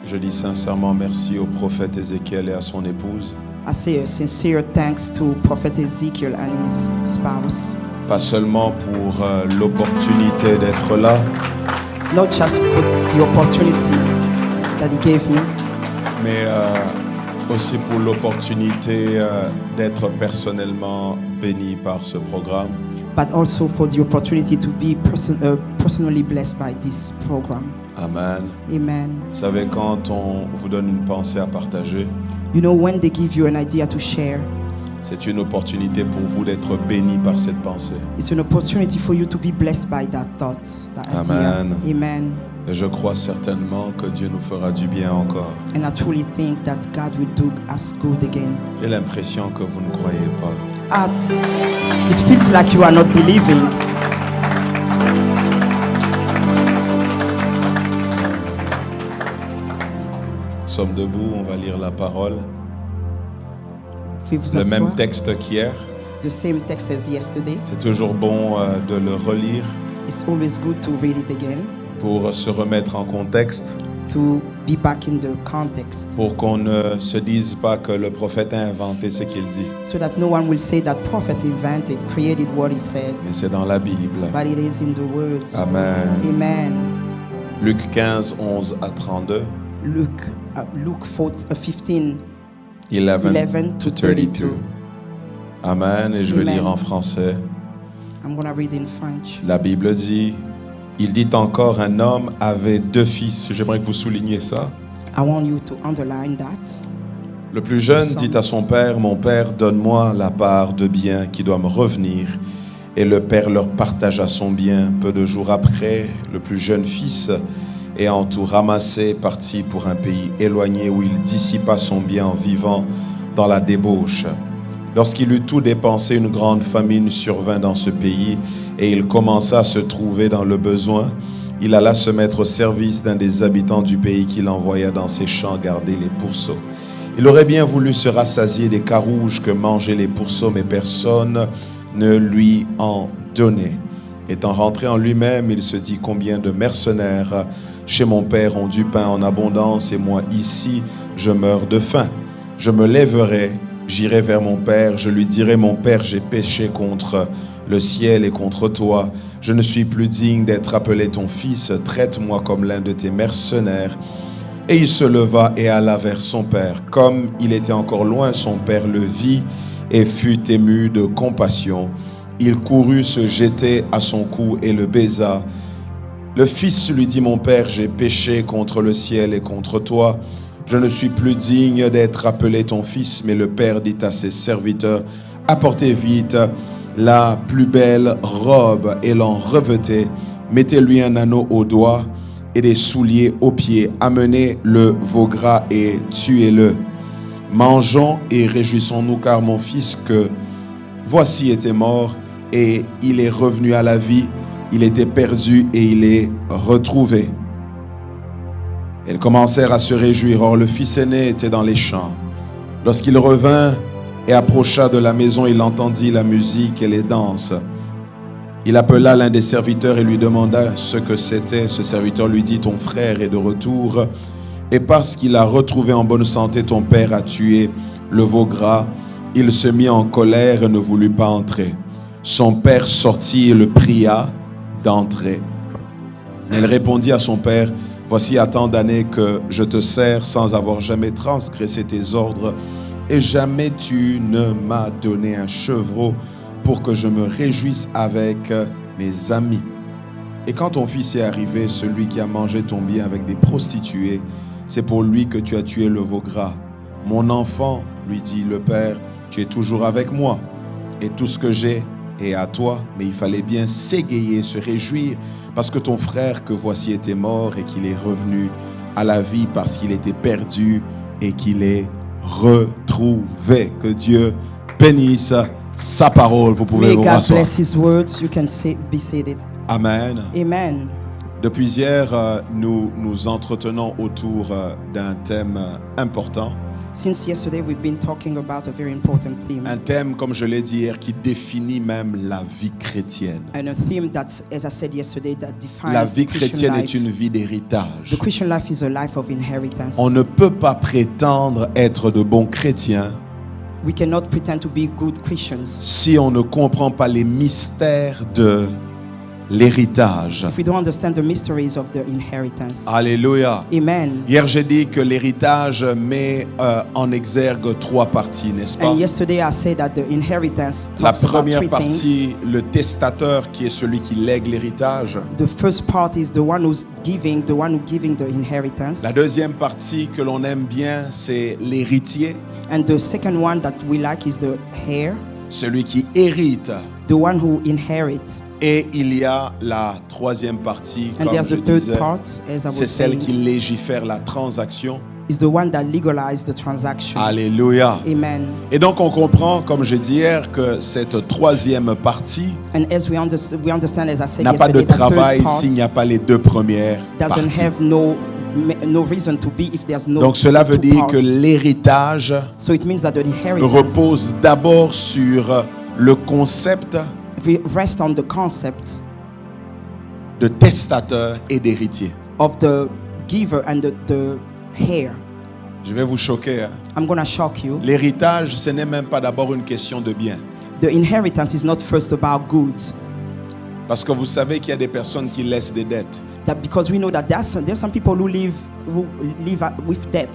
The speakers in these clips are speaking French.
Je dis sincèrement merci au prophète Ézéchiel et à son épouse. I say a sincere thanks to Prophet Ezekiel and his spouse. Pas seulement pour l'opportunité d'être là, Not just for the opportunity that he gave me, mais aussi pour l'opportunité d'être personnellement béni par ce programme. but also for the opportunity to be personally blessed by this program. Amen. Amen. Vous savez, quand on vous donne une pensée à partager, You know, when they give you an idea to share, c'est une opportunité pour vous d'être béni par cette pensée. it's an opportunity for you to be blessed by that thought, that idea. Amen. Amen. Et je crois certainement que Dieu nous fera du bien encore. And I truly think that God will do us good again. J'ai l'impression que vous ne croyez pas. It feels like you are not believing. Nous sommes debout, on va lire la parole. Pouvez vous Le même asseoir. texte qu'hier. The same text as yesterday. C'est toujours bon de le relire It's always good to read it again, pour se remettre en contexte, to be back in the context, pour qu'on ne se dise pas que le prophète a inventé ce qu'il dit. so that no one will say that prophet invented, created what he said, Mais c'est dans la Bible. but it is in the words. Amen. Amen. Luc 15, 11 à 32. Luke 15, 11 to 32. Amen. Et je vais Amen. lire en français. I'm going to read in French. La Bible dit, il dit encore, un homme avait 2 fils. J'aimerais que vous souligniez ça. I want you to underline that. Le plus jeune dit à son père, mon père, donne-moi la part de bien qui doit me revenir. Et le père leur partagea son bien. Peu de jours après, le plus jeune fils, ayant tout ramassé, partit pour un pays éloigné où il dissipa son bien en vivant dans la débauche. Lorsqu'il eut tout dépensé, une grande famine survint dans ce pays et il commença à se trouver dans le besoin. Il alla se mettre au service d'un des habitants du pays qui l'envoya dans ses champs garder les pourceaux. Il aurait bien voulu se rassasier des carouges que mangeaient les pourceaux, mais personne ne lui en donnait. Étant rentré en lui-même, il se dit combien de mercenaires chez mon père ont du pain en abondance et moi ici je meurs de faim. Je me lèverai, j'irai vers mon père, je lui dirai mon père, j'ai péché contre le ciel et contre toi. Je ne suis plus digne d'être appelé ton fils, traite-moi comme l'un de tes mercenaires. Et il se leva et alla vers son père. Comme il était encore loin, son père le vit et fut ému de compassion. Il courut se jeter à son cou et le baisa. Le fils lui dit, mon père, j'ai péché contre le ciel et contre toi. Je ne suis plus digne d'être appelé ton fils. Mais le père dit à ses serviteurs, apportez vite la plus belle robe et l'en revêtez. Mettez-lui un anneau au doigt et des souliers aux pieds. Amenez le veau gras et tuez-le. Mangeons et réjouissons-nous, car mon fils que voici était mort et il est revenu à la vie. Il était perdu et il est retrouvé. Ils commencèrent à se réjouir. Or, le fils aîné était dans les champs. Lorsqu'il revint et approcha de la maison, il entendit la musique et les danses. Il appela l'un des serviteurs et lui demanda ce que c'était. Ce serviteur lui dit, ton frère est de retour. Et parce qu'il a retrouvé en bonne santé, ton père a tué le veau gras. Il se mit en colère et ne voulut pas entrer. Son père sortit et le pria d'entrer. Elle répondit à son père, voici à tant d'années que je te sers sans avoir jamais transgressé tes ordres et jamais tu ne m'as donné un chevreau pour que je me réjouisse avec mes amis. Et quand ton fils est arrivé, celui qui a mangé ton bien avec des prostituées, c'est pour lui que tu as tué le veau gras. Mon enfant, lui dit le père, tu es toujours avec moi et tout ce que j'ai est à toi, mais il fallait bien s'égayer, se réjouir parce que ton frère que voici était mort et qu'il est revenu à la vie parce qu'il était perdu et qu'il est retrouvé. Que Dieu bénisse sa parole. Vous pouvez May vous God rasseoir. bless his words. You can be seated. Amen. Amen. Depuis hier, nous nous entretenons autour d'un thème important. Since yesterday, we've been talking about a very important theme. Un thème, comme je l'ai dit hier, qui définit même la vie chrétienne. And a theme that, as I said yesterday, that defines La vie the Christian chrétienne life. est une vie d'héritage. The Christian life is a life of inheritance. On ne peut pas prétendre être de bons chrétiens We cannot pretend to be good Christians si on ne comprend pas les mystères de l'héritage. if we don't understand the mysteries of the inheritance. Alléluia. Amen. Hier, j'ai dit que l'héritage met en exergue trois parties, n'est-ce pas? And yesterday I said that the inheritance La talks about première three things. partie, le testateur qui est celui qui lègue l'héritage. The first part is the one who's giving the inheritance. La deuxième partie que l'on aime bien, c'est l'héritier, And the second one that we like is the heir, celui qui hérite. the one who inherits. Et il y a la troisième partie, And comme there's je the third disais, part, as I c'est was celle qui saying, légifère la transaction. is the one that legalized the transaction. Alléluia. Amen. Et donc on comprend, comme je dis hier, que cette troisième partie And as we understand, as I said n'a pas de yesterday, the travail third part s'il n'y a pas les deux premières doesn't parties. have no reason to be if there's no Donc cela veut two dire parts. que l'héritage So it means that the inheritance repose d'abord sur le concept rests on the concept de testateur et d'héritier. of the giver and the heir. Je vais vous choquer. Hein. I'm going to shock you. L'héritage, ce n'est même pas d'abord une question de bien. The inheritance is not first about goods. Parce que vous savez qu'il y a des personnes qui laissent des dettes. That because we know that there's some people who live with debt.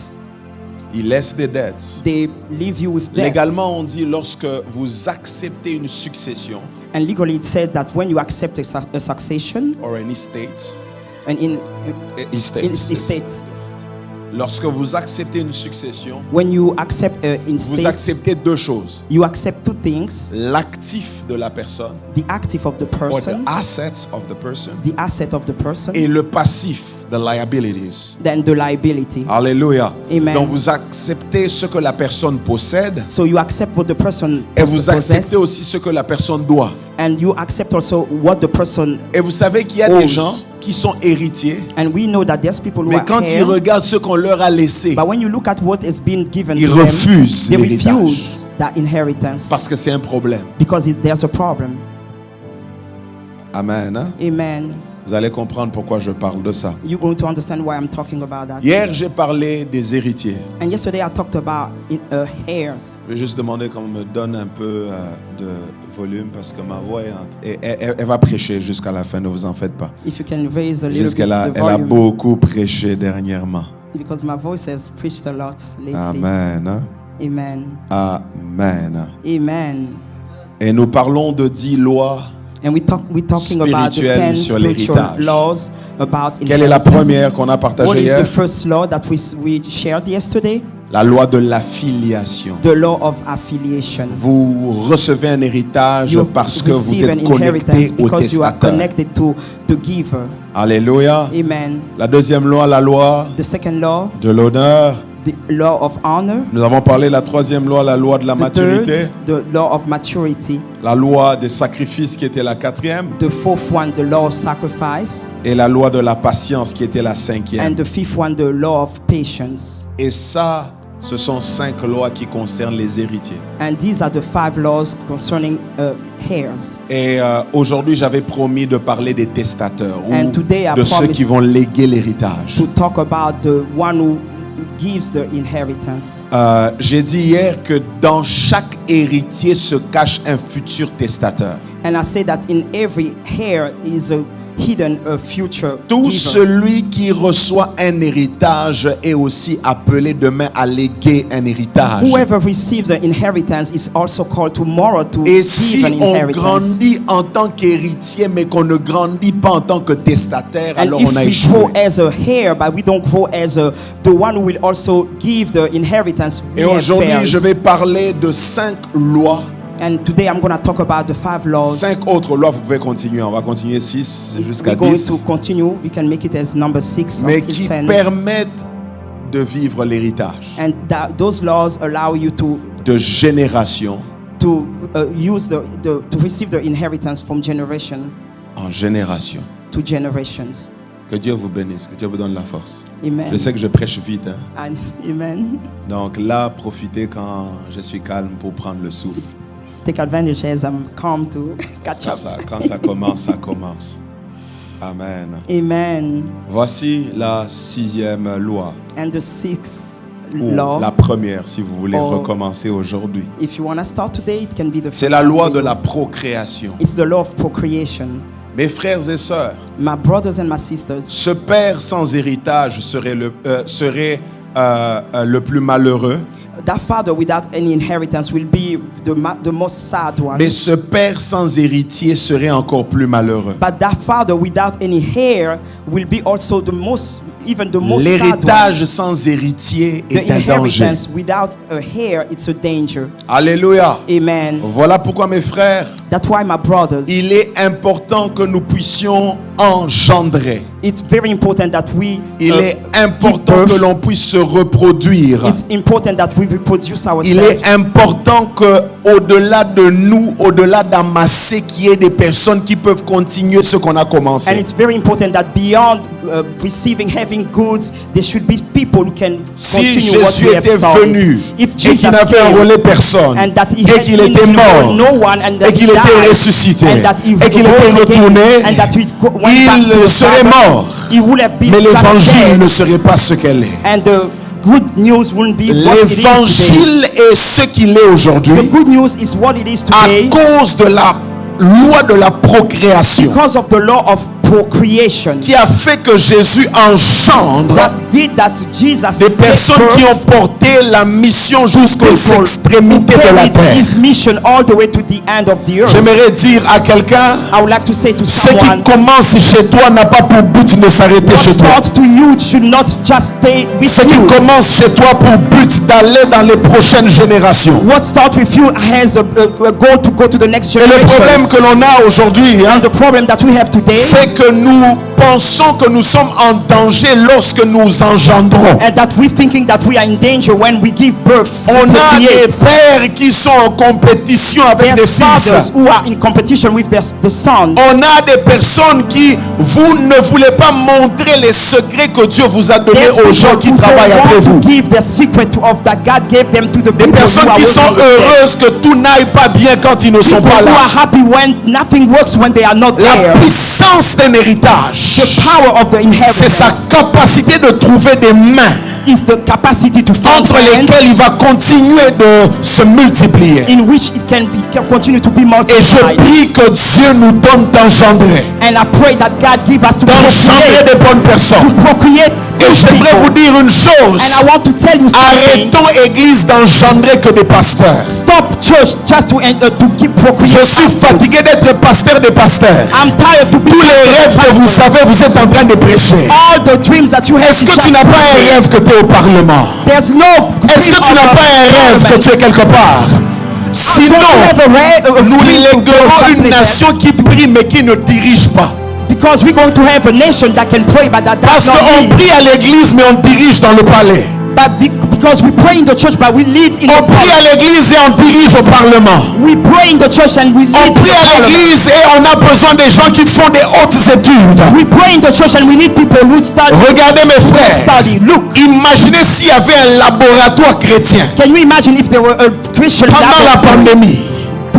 Ils laissent des dettes. They leave you with debt. Légalement, on dit lorsque vous acceptez une succession And legally it said that when you accept a succession or an estate, and in estate, lorsque vous acceptez une succession, when you accept vous estate, acceptez deux choses. you accept two things: L'actif de la personne, the active of the or the person, assets of the person, the asset of the person, et le passif, the liabilities. then the liability. Alléluia. Amen. Donc vous acceptez ce que la personne possède So you accept what the person et vous acceptez possesses, aussi ce que la personne doit. and you accept also what the person. Et vous savez qu'il y a owes. des gens qui sont héritiers, And we know that there's people who mais are quand ils heirs, regardent ce qu'on leur a laissé, but when you look at what has been given ils to them, refusent they l'héritage refuse that inheritance parce que c'est un problème. because there's a problem. Amen. Hein? Amen. Vous allez comprendre pourquoi je parle de ça. You're going to understand why I'm talking about that. Hier, j'ai parlé des héritiers. And yesterday I talked about heirs. Je vais juste demander qu'on me donne un peu de volume parce que ma voix elle va prêcher jusqu'à la fin, ne vous en faites pas. If you can raise a little Juste bit qu'elle a, the elle a volume, beaucoup prêché dernièrement. because my voice has preached a lot lately. Amen. Hein? Amen. Amen. Amen. Et nous parlons de 10 lois. And we're talking about the Spirituel 10 sur spiritual l'héritage. laws about Quelle est la inheritance. première qu'on a What partagée is hier? the first law that we shared yesterday? La loi de l'affiliation. The law of affiliation. Vous recevez un héritage You parce que vous receive êtes an connecté inheritance au because you are testateur. connected to the giver. Alléluia. Amen. La deuxième loi, la loi The second law, de l'honneur. the law of honor. Nous avons parlé de la troisième loi, la loi de la The maturité. third, the law of maturity. La loi des sacrifices qui était la quatrième. The fourth one, the law of sacrifice. Et la loi de la patience qui était la And cinquième. the fifth one, the law of patience. Et ça, ce sont 5 lois qui concernent les héritiers. And these are the 5 laws concerning heirs. Et aujourd'hui, j'avais promis de parler des testateurs ou And today I de ceux promised qui vont léguer l'héritage. To talk about the one who gives the inheritance. J'ai dit hier que dans chaque héritier se cache un futur testateur. And I say that in every heir is a hidden future Tout giver. celui qui reçoit un héritage est aussi appelé demain à léguer un héritage. Whoever receives an inheritance is also called tomorrow to Et give si an on inheritance. grandit en tant qu'héritier mais qu'on ne grandit pas en tant que testataire, And alors if on a we échoué. grow as a heir, but we don't grow as the one who will also give the inheritance, we Et have aujourd'hui, failed. je vais parler de 5 lois. And today I'm going to talk about the 5 laws. 5 autres lois, vous pouvez continuer. On va continuer 6 jusqu'à We're going 10. to continue. We can make it as number 6 Mais until qui 10. permettent de vivre l'héritage And those laws allow you to de génération use to receive the inheritance from generation en génération. to generations. Que Dieu vous bénisse, que Dieu vous donne la force. Amen. Je sais que je prêche vite. Hein. And amen. Donc là, profitez quand je suis calme pour prendre le souffle. Take advantage as I'm calm to catch up. Quand ça commence, ça commence. Amen. Amen. Voici la 6e loi. And the sixth Ou law, la première, si vous voulez Oh. recommencer aujourd'hui. if you want to start today, it can be the C'est first la loi one. de la procréation. It's the law of procreation. Mes frères et sœurs, My brothers and my sisters, ce père sans héritage serait le plus malheureux. that father without any inheritance will be the most sad one. Mais ce père sans héritier serait encore plus malheureux. But that father without any heir will be also the most sad one. L'héritage sans héritier The est un danger. inheritance without a heir, it's a danger. Alléluia. Amen. Voilà pourquoi mes frères, That's why, my brothers, il est important que nous puissions engendrer. it's very important that we Il est important give birth. que l'on puisse se reproduire. It's important that we reproduce Il est ourselves. important que au-delà de nous, au-delà d'amasser, qu'il y ait des personnes qui peuvent continuer ce qu'on a And commencé. it's very important that beyond having goods, there should be people who can Si continue what Jésus we have était started. venu If et Jesus qu'il n'avait came, enrôlé personne and that he et had qu'il était been mort no one, and that et qu'il he était died, ressuscité and that he et qu'il rose était again, retourné, and that he went back to il the serait Father, mort. he would have been Mais l'évangile dead, ne serait pas ce qu'elle est. and the good news wouldn't be what it is today. L'évangile est ce qu'il est aujourd'hui The good news is what it is à today cause de la loi de la procréation because of the law of procreation qui a fait que Jésus engendre that did that Jesus des personnes qui ont porté la mission jusqu'aux extrémités de la carried terre. his mission all the way to the end of the earth. J'aimerais dire à quelqu'un, I would like to say to ce qui someone, commence chez toi n'a pas pour but de s'arrêter what chez toi. starts to you should not just stay with Ce qui you. commence chez toi pour but d'aller dans les prochaines générations. What starts with you has a goal to go to the next Et le problème generation. que l'on a aujourd'hui, And the problem that we have today, c'est que nous pensons que nous sommes en danger lorsque nous engendrons. and that we're thinking that we are in danger when we give birth. On a des Procreate. pères qui sont en compétition avec des There's fathers fils. who are in competition with the sons. On a des personnes qui, vous ne voulez pas montrer les secrets que Dieu vous a donnés There's aux gens people qui who travaillent don't après want vous. to give the secret of that God gave them to the Des people who personnes are qui sont working with them. heureuses que tout n'aille pas bien quand ils ne sont People pas who là. are happy when nothing works when they are not La there. puissance d'un héritage, The power of the c'est sa inheritance capacité de trouver des mains is the capacity to find entre hands lesquelles il va continuer de se multiplier. in which it can continue to be Et je multiplied. prie que Dieu nous donne d'engendrer. And I pray that God give us to D'engendrer des procreate, bonnes personnes. procreate Et good j'aimerais vous people. dire une chose. And I want to tell you something. Arrêtons, Église, d'engendrer que des pasteurs. Stop church just to keep procreating. Je suis fatigué d'être pasteur des pasteurs. I'm tired to be Tous les rêves que vous savez, vous êtes en train de prêcher. all the dreams that you have. Est-ce que tu n'as pas un rêve que tu es au Parlement? There's no. Est-ce que tu n'as pas un rêve que tu es quelque part? Sinon, nous léguerons une nation qui prie mais qui ne dirige pas. Because we're going to have a nation that can pray, but that Parce does not qu'on lead. prie à l'église mais on dirige dans le palais. But because we pray in the church, but we lead in On the prie à l'église et on dirige au Parlement. we pray in the church and we On lead. prie à l'église et on a besoin des gens qui font des hautes études. We pray in the church and we need people who study. Regardez mes frères. Study. Look, Imaginez s'il y avait un laboratoire chrétien can you imagine if there were a Christian pendant la laboratory pandémie?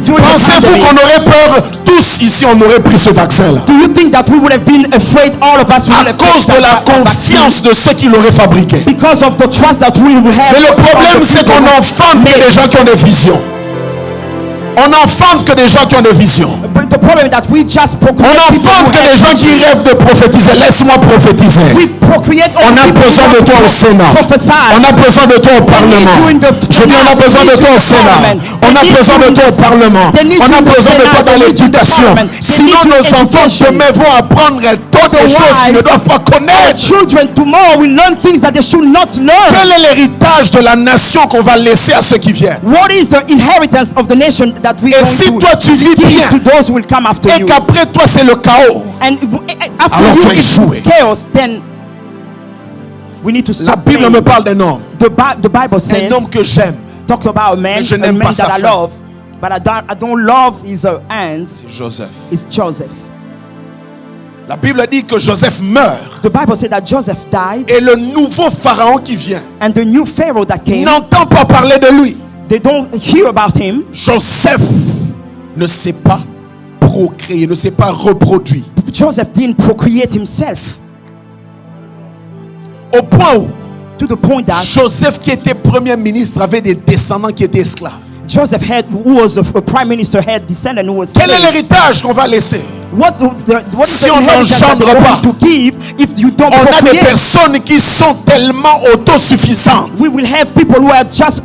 during the Pensez-vous pandemic? qu'on aurait peur, tous ici, on aurait pris ce vaccin-là? Do you think that we would have been afraid, all of us would À have cause de la confiance de ceux qui l'auraient fabriqué. because of the trust that we will have? Mais le problème, c'est qu'on enfante que des gens qui ont des visions. On enfante que des gens qui ont des visions. But the problem is that we just On procreate people enfante who que have des gens qui vision. rêvent de prophétiser. Laisse-moi prophétiser. We procreate On a people besoin de who toi au Sénat. prophesy. On a besoin de toi au Parlement. Je dis, on a besoin de toi au Sénat. On a besoin de toi au Parlement. On a besoin de toi dans l'éducation. Sinon, nos enfants demain vont apprendre d'autres choses qu'ils ne doivent pas Our connaître. children tomorrow will learn things that they should not learn. Quel est l'héritage de la nation qu'on va laisser à ceux qui viennent? What is the inheritance of the nation that we Et going si to toi tu vis give bien to those who will come after et you? qu'après toi c'est le chaos, And after Alors tu you as it's échoué. chaos, then we need to la stop. Bible praying. me parle d'un homme. The Bible says, Un homme que j'aime. talk about a man, Mais je n'aime pas sa that I fin. love, but I don't love his hands. Joseph. Is Joseph. La Bible dit que Joseph meurt. The Bible said that Joseph died, Et le nouveau pharaon qui vient and the new Pharaoh that came, n'entend pas parler de lui. they don't hear about him. Joseph ne sait pas procréer, ne sait pas reproduire. Joseph didn't procreate himself, Au point où to the point that Joseph, qui était premier ministre, avait des descendants qui étaient esclaves. Joseph had, who was a prime minister, had descendant who was Quel est slaves. l'héritage qu'on va laisser? What is Si the on inheritance that n'engendre they're pas, going to give if you don't On a des procreate? personnes qui sont tellement autosuffisantes. We will have people who are just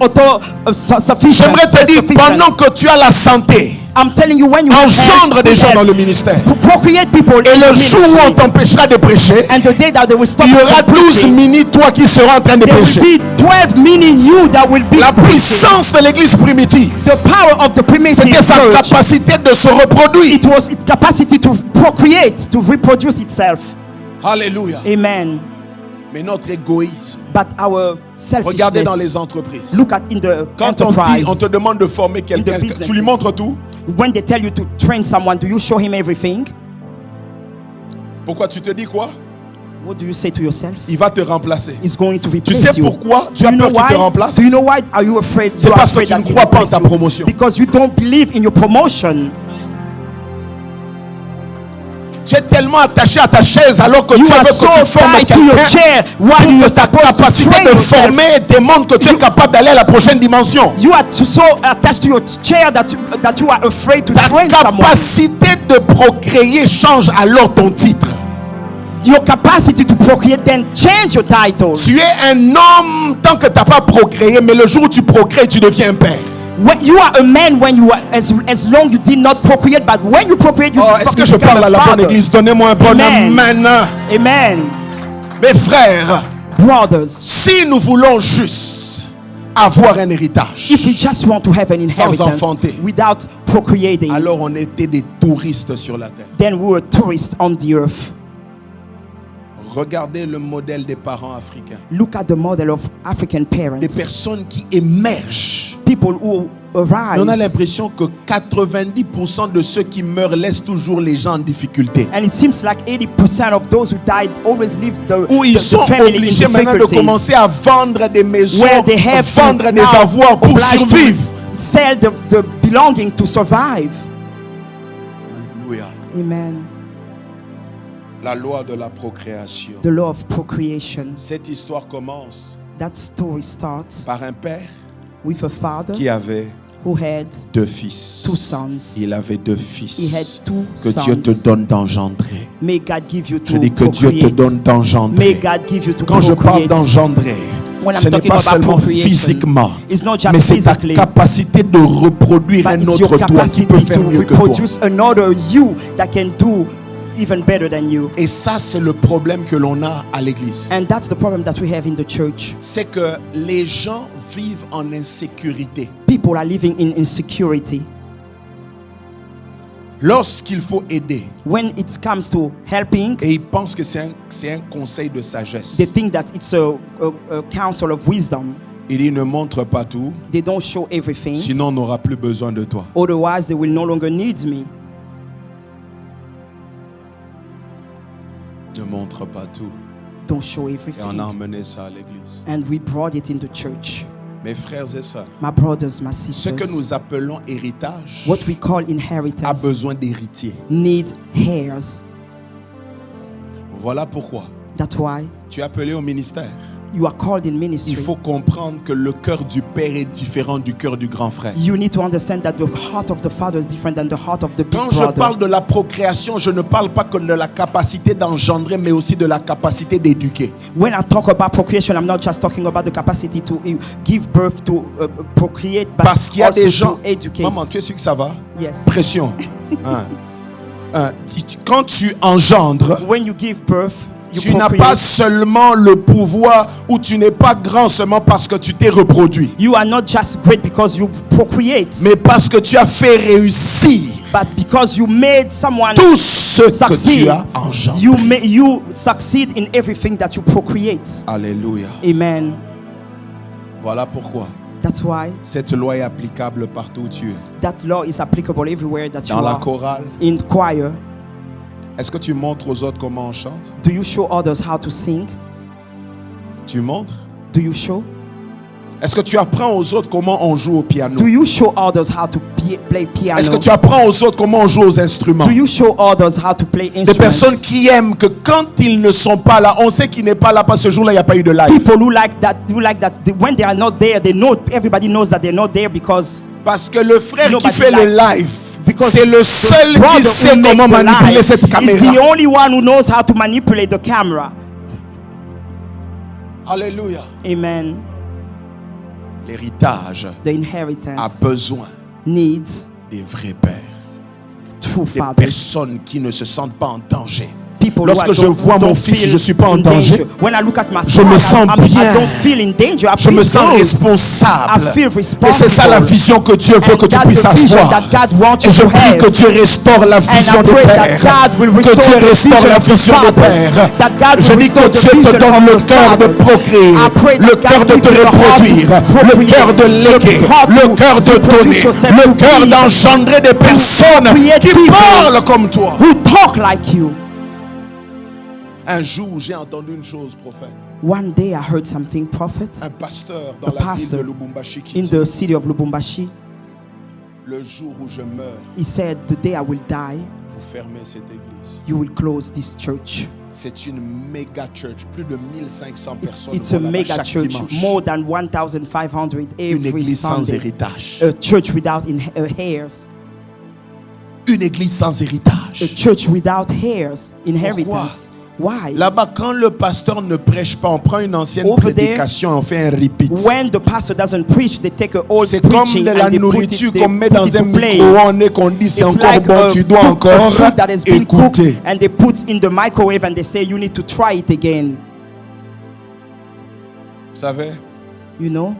sufficient. J'aimerais te dire, pendant que tu as la santé, I'm telling you, when you engendre des gens dans le ministère. to procreate people, Et in le the jour où on ministry, t'empêchera de prêcher, and the day that they will stop il y aura from 12 preaching, mini-toi qui seront en train de there will prêcher. be 12 mini you that will be La preaching. puissance de l'église primitive, The power of the primitive c'était sa church. capacité de se reproduire. It was its capacity to procreate, to reproduce itself. Alléluia. Amen. Mais notre égoïsme, But our regardez dans les selfishness. entreprises. Look at in the Quand on enterprise. te demande de former quelqu'un, businesses. tu lui montres tout. When they tell you to train someone, do you show him everything? Pourquoi tu te dis quoi? What do you say to yourself? Il va te remplacer. He's going to Tu replace sais you. pourquoi tu Do as you know peur qu'il te why? remplace? Do you know why are you afraid? C'est You are parce que afraid tu that ne he crois pas en replace ta you. promotion. Because you don't believe in your promotion. Tu es tellement attaché à ta chaise alors que You tu are veux so que tu formes tied to your quelqu'un chair while pour you que are ta supposed to capacité train de yourself. former démontre que tu es capable d'aller à la prochaine dimension. You are so attached to your chair that you are afraid to Ta train someone. capacité de procréer change alors ton titre. Your capacity to procreate then change your title. Tu es un homme tant que tu n'as pas procréé, mais le jour où tu procrées, tu deviens un père. When you are a man when you are as long you did not procreate, but when you procreate, you Oh, est-ce que je become parle a à la bonne father. église? Donnez-moi un bon Amen. amen. Amen. Mes frères, Brothers, si nous voulons juste avoir un héritage, if we just want to have an inheritance enfanter, without procreating, alors on était des touristes sur la terre. then we were tourists on the earth. Regardez le modèle des parents africains. Look at the model of African Des parents. personnes qui émergent. People who Et on a arise. l'impression que 90% de ceux qui meurent laissent toujours les gens en difficulté. And it seems like 80% of those who died always leave the, Où ils the sont family in obligés maintenant de difficulties. commencer à vendre des maisons, Where they have to vendre des now avoirs pour obliged to survivre. sell the belonging to survive. Alléluia. Amen. La loi de la procréation. The law of procreation. Cette histoire commence That story starts par un père with a father qui avait who had 2 fils. 2 sons. Il avait 2 He fils. had 2 Que sons. Dieu te donne d'engendrer. May God give you Je to dis que Dieu te procreate. donne May d'engendrer. God give you to Quand je parle procreate. d'engendrer, When I'm ce n'est talking pas about seulement procreation, physiquement, it's not just mais c'est ta physically, capacité de reproduire but un it's your autre toi qui capacity peut faire to mieux que toi. reproduce another you that can do even better than you. Et ça, c'est le problème que l'on a à l'église. And that's the problem that we have in the church. C'est que les gens vivent en insécurité. People are living in insecurity. Lorsqu'il faut aider, When it comes to helping, et ils pensent que c'est un conseil de sagesse. they think that it's a counsel of wisdom. Il dit ne montre pas tout, They don't show everything. sinon on n'aura plus besoin de toi. Otherwise, they will no longer need me. Ne montre pas tout. Don't show Et on everything. a emmené ça à l'église. And we brought it in the church. Mes frères et sœurs, My brothers, my ce que sisters, nous appelons héritage what we call a inheritance besoin d'héritiers. need heirs. Voilà pourquoi That's why tu es appelé au ministère. you are called in Il ministry. faut comprendre que le cœur du père est différent du cœur du grand frère. You need to understand that the heart of the father is different than the heart of the big Quand je brother. parle de la procréation, je ne parle pas que de la capacité d'engendrer, mais aussi de la capacité d'éduquer. When I talk about procreation, I'm not just talking about the capacity to give birth to procreate, but Parce qu'il y a also des gens... to educate. Maman, tu es sûr que ça va? Yes. Pression. Quand tu engendres, When you give birth, you tu n'as procreate. pas seulement le pouvoir, ou tu n'es pas grand seulement parce que tu t'es reproduit, You are not just great because you procreate, mais parce que tu as fait réussir but because you made someone tout ce que succeed. tu as engendré. You succeed in everything that you procreate. Alléluia. Amen. Voilà pourquoi That's why cette loi est applicable partout où tu es. that law is applicable everywhere that Dans you la are. chorale, In choir, Est-ce que tu montres aux autres comment on chante? Do you show others how to sing? Tu montres? Do you show? Est-ce que tu apprends aux autres comment on joue au piano? Do you show others how to play piano? Est-ce que tu apprends aux autres comment on joue aux instruments? Do you show others how to play Des instruments? personnes qui aiment que quand ils ne sont pas là, on sait qu'il n'est pas là parce que ce jour-là, il n'y a pas eu de live. People who like that, when they are not there, they know, everybody knows that they're not there because Parce que le frère qui Nobody fait le likes- live, because c'est le seul qui brother sait who comment make the manipuler live cette is the caméra. only one who knows how to manipulate the camera. Alléluia. Amen. L'héritage The a inheritance besoin needs des vrais pères, true des fathers. personnes qui ne se sentent pas en danger. People Lorsque who je vois mon don't fils, feel je suis pas en in danger. danger. When I look at my Je son, me sens I bien. don't feel in danger. I Je me feel sens good. responsable. I feel Et c'est ça la responsible. vision que Dieu veut And que tu that's puisses the vision avoir. that God wants Et you je to prie have. que Dieu restaure la vision And I de pray that père. God will Que restore Dieu the restaure vision la of the vision de fathers. père. That God Je will dis que restore the Dieu te vision donne of le the cœur de fathers. procréer, I pray le that cœur God de give te you the heart to reproduire, le procreate, cœur de léguer, the heart le to cœur de produce donner, yourself, le to cœur give, d'engendrer des personnes create qui people parlent comme toi. who talk like you. Un jour, j'ai entendu une chose, prophète. One day I heard something, prophet, Un pasteur dans A la ville pastor de Lubumbashi qui in dit, the city of Lubumbashi. le jour où je meurs, He said, the day I will die, vous fermez cette église. you will close this church. C'est une méga church, plus de 1500 personnes. It's a vont là-bas mega chaque church, dimanche. more than 1,500 Une every église sans Sunday. héritage. A church without hairs. Une église sans A héritage. church without hairs, inheritance. Why? Là-bas, quand le pasteur ne prêche pas, on prend une ancienne Over there, prédication et on fait un repeat. When the pastor doesn't preach, they take an old C'est comme preaching de la and they put nourriture it, qu'on met they put dans it un to play. micro-ondes et qu'on dit c'est It's encore like bon, a tu dois cook- encore a food that has been cooked écouter. and they put in the microwave and they say you need to try it again. Vous savez, You know,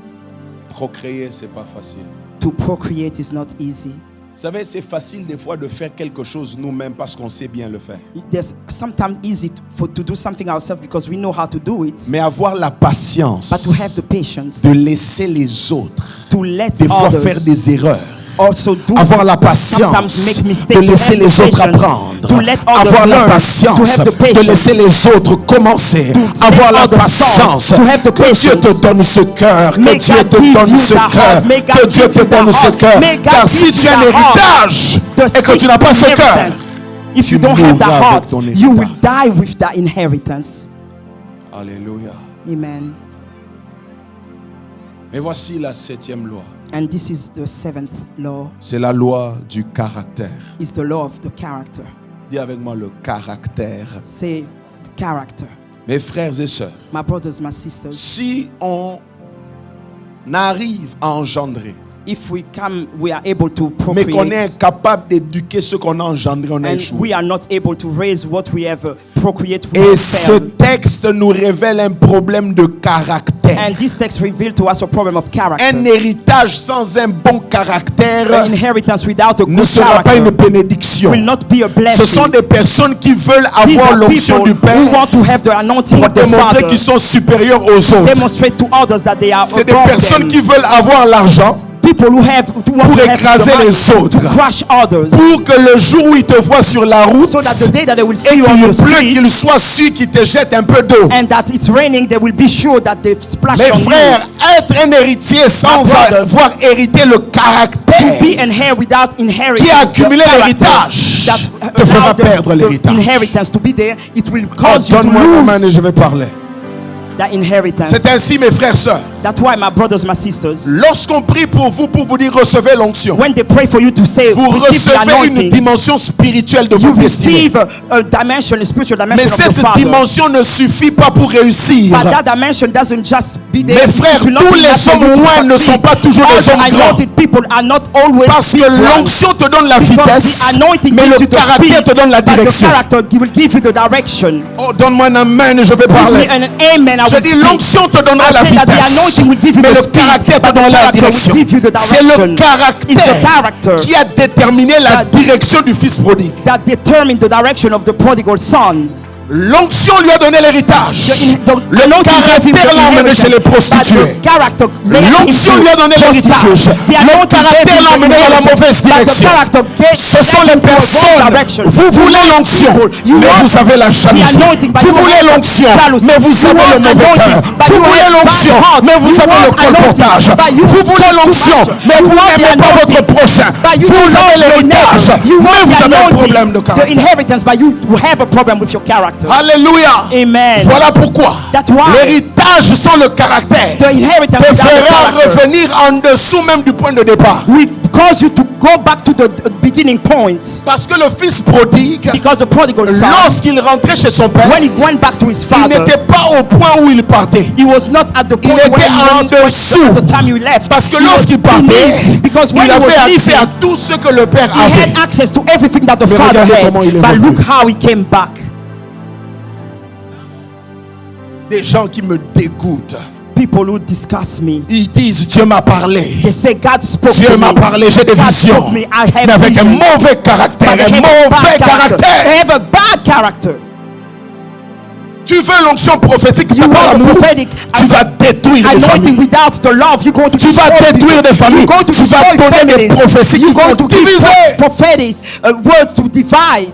procréer, c'est pas facile. to procreate is not easy. Vous savez, c'est facile des fois de faire quelque chose nous-mêmes parce qu'on sait bien le faire. There's sometimes easy to do something ourselves because we know how to do it. Mais avoir la patience But to have the patience de laisser les autres to let des fois others faire des erreurs. also do Avoir la sometimes patience make de mistakes, to laisser have les the autres patience, apprendre. to let others Avoir la learn, patience to have the de patience, laisser les autres commencer. Avoir la others patience. start, to have the Que Dieu te patience. donne ce cœur. Que May Dieu God te give donne you ce the cœur. heart. May God Que Dieu give te you the donne ce heart. cœur. May God Car give si you tu as the heart. l'héritage The et que tu n'as pas ce cœur, inheritance. If you tu don't have the mourras avec heart, ton you will héritage. die with the inheritance. Alléluia. Amen. Mais voici la 7e loi. And this is the 7th law. C'est la loi du caractère. It's the law of the character. Dis avec moi le caractère. Say the character. Mes frères et sœurs, My brothers, my sisters, si on arrive à engendrer, if we are able to mais qu'on est procreate, incapable d'éduquer ce qu'on a engendré, on a and échoué. we are not able to raise what we have procreate, we Et have ce failed. texte nous révèle un problème de caractère. And this text revealed to us a problem of character. Un héritage sans un bon caractère An inheritance without a ne good sera pas une character bénédiction. will not be a blessing. Ce sont des personnes qui veulent These avoir are l'onction people du Père who want to have the anointing pour of the démontrer Father. qu'ils sont supérieurs aux autres. Demonstrate to others that they are C'est des above personnes them. qui veulent avoir l'argent People who want pour to have écraser the money les autres. to crush others, pour que le jour où ils te voient sur la route so that the day that they will see et you on qu'il the pleut, street qu'ils soient sûrs qu'ils te jettent un peu d'eau. and that it's raining, they will be sure that they've splashed Mes on frères, you. être un héritier sans My brothers, avoir hérité le To caractère be an heir without inheritance, qui a accumulé the character l'héritage that te fera allowed perdre the l'héritage. inheritance to be there, it will Oh, cause you to donne-moi la main et lose je vais parler. that inheritance. C'est ainsi, mes frères, sœurs. That's why, my brothers, my sisters, Lorsqu'on prie pour vous dire recevez l'onction, when they pray for you to say, vous receive the recevez une anointing, dimension spirituelle de you votre destinée. receive a dimension, a spiritual Mais dimension of the cette Father. dimension ne suffit pas pour réussir. But that dimension doesn't just be there. Mes frères, It will not tous be les enough for you hommes to loin ne succeed. sont pas toujours All des the hommes grands. anointed people are not always Parce que big ones. l'onction te donne la Because vitesse, the anointing mais gives le you the caractère speed, te donne la but the direction. character will give you the direction. Oh, donne-moi un amen et je vais Give parler. me an amen, I Je will dis speak. l'onction te donnera I la say that the vitesse, anointing will give you mais the le speed, caractère te but the donnera la character will direction. give you the C'est le direction. It's the caractère character qui a déterminé la that- direction du fils prodigue. that determine the direction of the prodigal son. L'onction lui a donné l'héritage. Le anointing gave him caractère the l'a emmené chez les inheritance, but prostituées. the character led him L'onction to lui a donné l'héritage. prostitutes. The Le anointing gave caractère him l'a the emmené dans la inheritance, mauvaise but the direction. character gave Ce sont les him to the wrong personnes. direction. Vous voulez l'onction, You mais want vous avez la jalousie. anointing, but Vous you voulez have l'onction, jealousy. mais vous You avez le want mauvais anointing, cœur. but Vous you voulez have l'onction, bad heart. mais vous You avez le want colportage. anointing, but you Vous voulez do l'onction, too much. mais You vous want n'aimez the pas votre anointing, prochain. but you Vous don't avez love your l'héritage, neighbor. You mais want vous the avez un anointing, problème de the caractère. inheritance, but you have a problem with your character. Alléluia. Amen. Voilà pourquoi That's why l'héritage sans le caractère the inheritance te without the fera character revenir en dessous même du point de départ. will cause you to go back to the beginning point. Parce que le fils prodigue, Because the prodigal son, lorsqu'il rentrait chez son père, when he went back to his il father, n'était pas au point où il partait. he was not at the point Il where était he en was dessous. at the time you left. Parce que He was lorsqu'il partait, beneath, because when il he was avait accès leaving, à tout ce que le père he avait. had access to everything that the Mais father regardez had. comment il est But revenu. look how he came back. Des gens qui me dégoûtent. People who discuss me, Ils disent Dieu m'a parlé. they say God spoke Dieu to m'a me. parlé, j'ai des God visions. spoke me. I have Mais avec un visions. mauvais caractère, But they un have a mauvais bad character. They caractère. have a bad character. Tu veux l'onction prophétique, tu You n'as pas want the l'amour, prophetic tu vas détruire des anointing familles. without the love. You're going to Tu vas destroy détruire people. des familles. You're going to Tu vas destroy donner des families. prophéties qui You're vont going to give diviser. prophetic words to divide.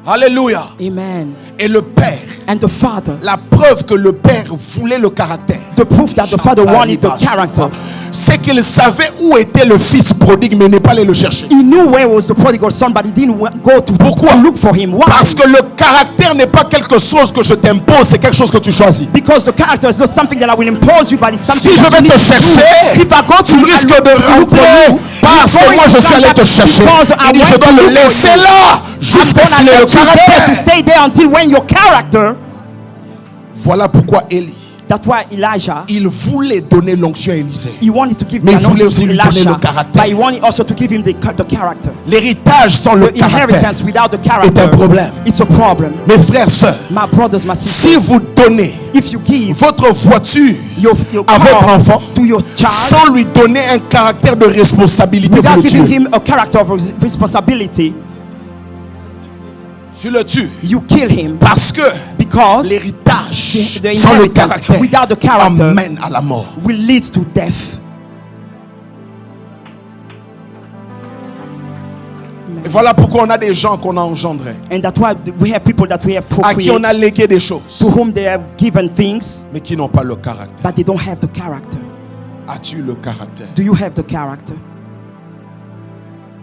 Alléluia. Amen. Et le père, And the father, la preuve que le père voulait le caractère, the proof that the father wanted the character. c'est qu'il savait où était le fils prodigue, mais n'est pas allé le chercher. He knew where was the prodigal son, but he didn't go to Pourquoi? look for him. Why? Parce que le caractère n'est pas quelque chose que je t'impose, c'est quelque chose que tu choisis. Because the character is not something that I will impose you, but it's something Si je that vais you te need to chercher, do. If I go to tu you and risques de look for rentrer you, parce you're que moi going je to suis allé come te back chercher. because I Il dit je want dois to le look for laisser you. là jusqu'à ce Then qu'il I ait le let you there to caractère. stay there until when your character. Voilà pourquoi Élie, That's why Elijah, il voulait donner l'onction à Élisée. he wanted to give Mais the il voulait anointing aussi to lui donner Elisha, le caractère. but he wanted also to give him the character. L'héritage sans le The caractère inheritance without the est character, un problème. it's a problem. Mes frères, sœurs, My brothers, my si sisters, vous donnez if you give votre voiture your à votre car enfant to your child sans lui donner un caractère de responsabilité, vous without le giving tuez. him a character of responsibility, Tu le tues. you kill him Parce que because l'héritage the sans le inheritance caractère without the character amène à la mort. will lead to death. Et voilà pourquoi on a des gens qu'on a engendrés, And that's why we have people that we have à qui on a procreated, légué des choses, to whom they have given things, mais qui n'ont pas le caractère. but they don't have the character. As-tu le caractère? Do you have the character?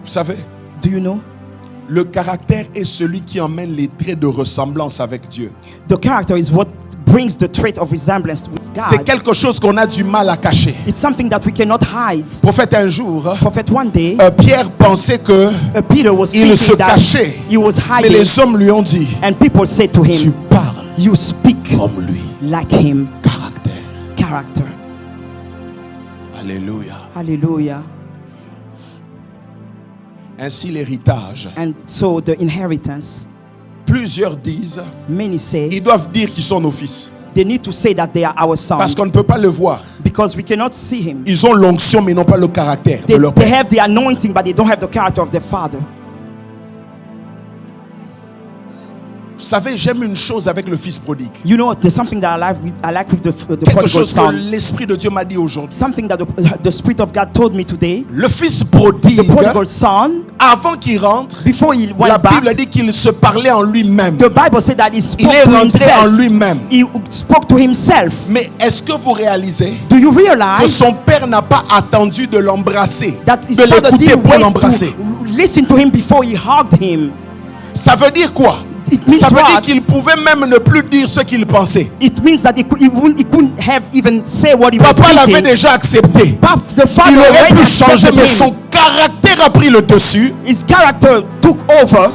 Vous savez, Do you know? le caractère est celui qui emmène les traits de ressemblance avec Dieu. The character is what brings the trait of resemblance with C'est God. quelque chose qu'on a du mal à cacher. It's something that we cannot hide. Prophète, un jour, Prophet, one day, Pierre pensait que Peter was il se thinking that cachait, he was mais hiding, les hommes lui ont dit, and people said to tu him, parles you speak comme lui. like him. Caractère. Character. Alléluia. Hallelujah. Ainsi l'héritage. And so the inheritance, Plusieurs disent, many say, ils doivent dire qu'ils sont nos fils. they need to say that they are our Parce sons qu'on ne peut pas le voir. because we cannot see him. Ils ont l'onction mais n'ont pas le caractère de They, leur they père. have the anointing, but they don't have the character of their father. Vous savez, j'aime une chose avec le fils prodigue. You know, there's something that I like with the Quelque prodigal chose que son. l'Esprit de Dieu m'a dit aujourd'hui. Something that the Spirit of God told me today. Le fils The prodigue, prodigal son, avant qu'il rentre, before he la went back, Bible dit qu'il se parlait en lui-même. the Bible said that he Il spoke est to rentré en himself. lui-même. He spoke to himself. Mais est-ce que vous réalisez Do you que realize son père n'a pas attendu de l'embrasser, that his de father l'écouter didn't pour wait l'embrasser? to listen to him before he hugged him? Ça veut dire quoi? It means Ça veut dire what? qu'il pouvait même ne plus dire ce qu'il pensait. It means that he couldn't have even say what he was Papa l'avait thinking. déjà accepté. The father Il aurait already pu changer, accepted mais him. son caractère a pris le dessus. His character took over.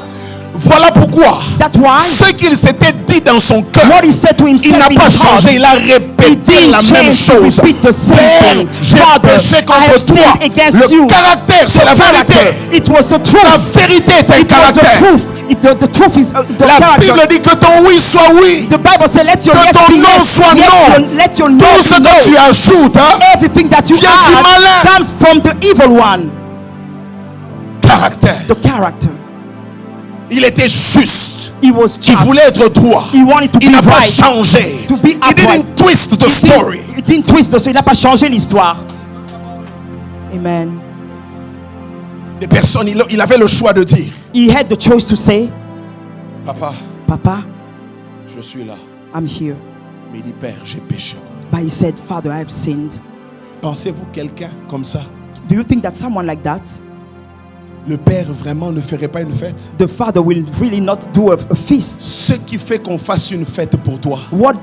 Voilà pourquoi That's why ce qu'il s'était dit dans son cœur, what he said to il himself n'a in pas his heart, changé, il a he répété didn't la même change to chose. repeat the same Père, thing. j'ai Father, péché I have contre toi. sinned against you. Le caractère, c'est la Character. vérité. It was the La truth. vérité est un It was the caractère. truth. The truth is the La character. Bible dit que ton oui soit oui. The Bible says, let your Que yes ton be non yes. soit non. Let your no Tout ce be que tu no. ajoutes, Everything that you vient du malin. add comes from the evil one. caractère. The character. Il était juste. He was Il just. voulait être droit. He wanted to Il be n'a pas right. changé. To be He upright. didn't twist the story. Il didn't twist the story. Il n'a pas changé l'histoire. Amen. Des personnes, il avait le choix de dire, He had the choice to say, Papa, Papa, je suis là. I'm here. Mais il dit, Père, j'ai péché. But he said, Father, I have sinned. Pensez-vous quelqu'un comme ça? Do you think that someone like that, Le Père vraiment ne ferait pas une fête? the Father will really not do a feast? Ce qui fait qu'on fasse une fête pour toi, What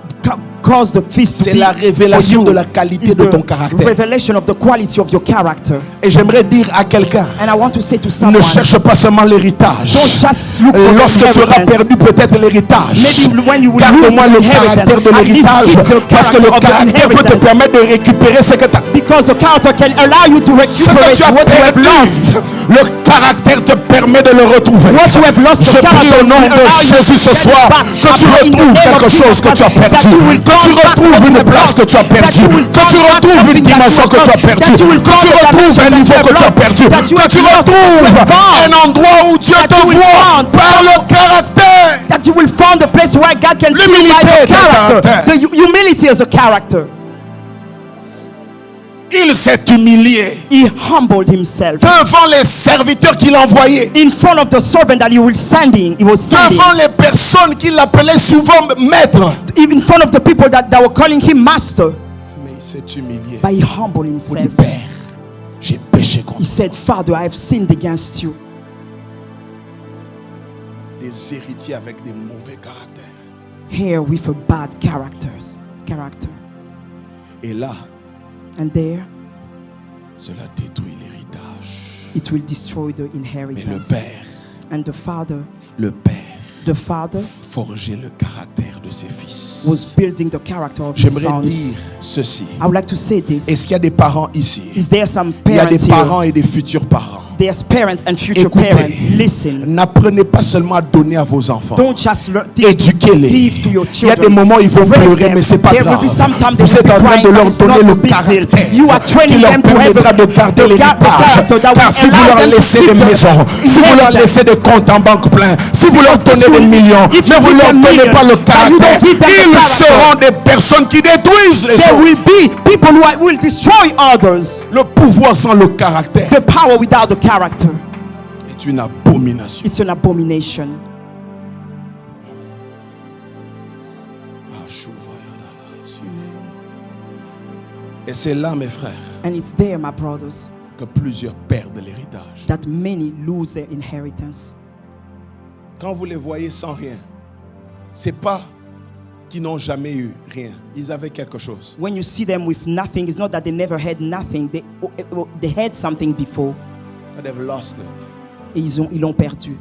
caused the feast to c'est be la révélation for you de la qualité is de the ton caractère. revelation of the quality of your character. Et j'aimerais dire à quelqu'un, And I want to say to ne someone, cherche pas seulement l'héritage. don't just look for the Lorsque tu auras inheritance. perdu peut-être l'héritage, Maybe when you will garde-moi lose le the caractère inheritance, de at least l'héritage, keep the parce que le character of the caractère peut te inheritance. permettre de récupérer ce que tu as. Because the character can allow you to Ce que recuperate tu as what you have perdu, lost. le caractère te permet de le retrouver. What you have lost, Je the prie character au nom will de allow you Jésus ce to get soir it back. que tu In the retrouves name of quelque chose que tu as Jesus, perdu, that you will que tu come back retrouves what you une have place lost, que tu as that perdue, you will que tu come back retrouves une something that dimension you que tu as have lost, perdue, that you will que tu find the retrouves un dimension niveau that que you tu as have perdu, lost, that you que have tu lost, that you retrouves have found, un endroit où Dieu that te you will voit found, par le caractère. that you will find a place where God can see you by L'humilité your est un character. caractère. The humility is a character. Il s'est humilié He humbled himself devant les serviteurs qu'il envoyait, in front of the servant that he was sending. devant les personnes qu'il appelait souvent maître. In front of the people that were calling him master. Mais il s'est humilié But he humbled pour dire, himself. Père, j'ai péché contre He said, Father, I have sinned against you. des héritiers avec des mauvais caractères. Here with a bad character. Et là, And there, cela détruit l'héritage. it will destroy the Mais le inheritance. Père, And the Father forgeait le caractère de ses fils. was building the character of his J'aimerais dire sons. ceci. I would like to say this. Est-ce qu'il y a des parents ici? Is there some Il y a des parents parents here? et des futurs parents. There's parents and future Écoutez, parents. Listen. n'apprenez pas seulement à donner à vos enfants. Don't just teach to Éduquez-les. give to your Il y a des children. moments où ils vont Raise pleurer, them. mais c'est pas There will grave. be sometimes Vous they êtes will en be train crying, de but leur it's donner not le a big deal. caractère You are qui training leur them to have permettra de garder the l'héritage. character that Car will si vous allow leur them to laissez keep des the maisons, si vous leur inheritance. laissez des comptes en banque pleins, si vous leur donnez des millions, if mais you vous give leur them donnez pas le millions, but you don't caractère, give them the ils character, seront des personnes qui détruisent les there autres. will be people who will destroy others. Le pouvoir sans le caractère The power without the character, est une abomination. it's an abomination. Et c'est là, mes frères, And it's there, my brothers, que plusieurs perdent l'héritage. that many lose their inheritance. Quand vous les voyez sans rien, c'est pas qu'ils n'ont jamais eu rien. Ils avaient quelque chose. When you see them with nothing, it's not that they never had nothing. They had something before. But they've lost it Et ils l'ont perdu.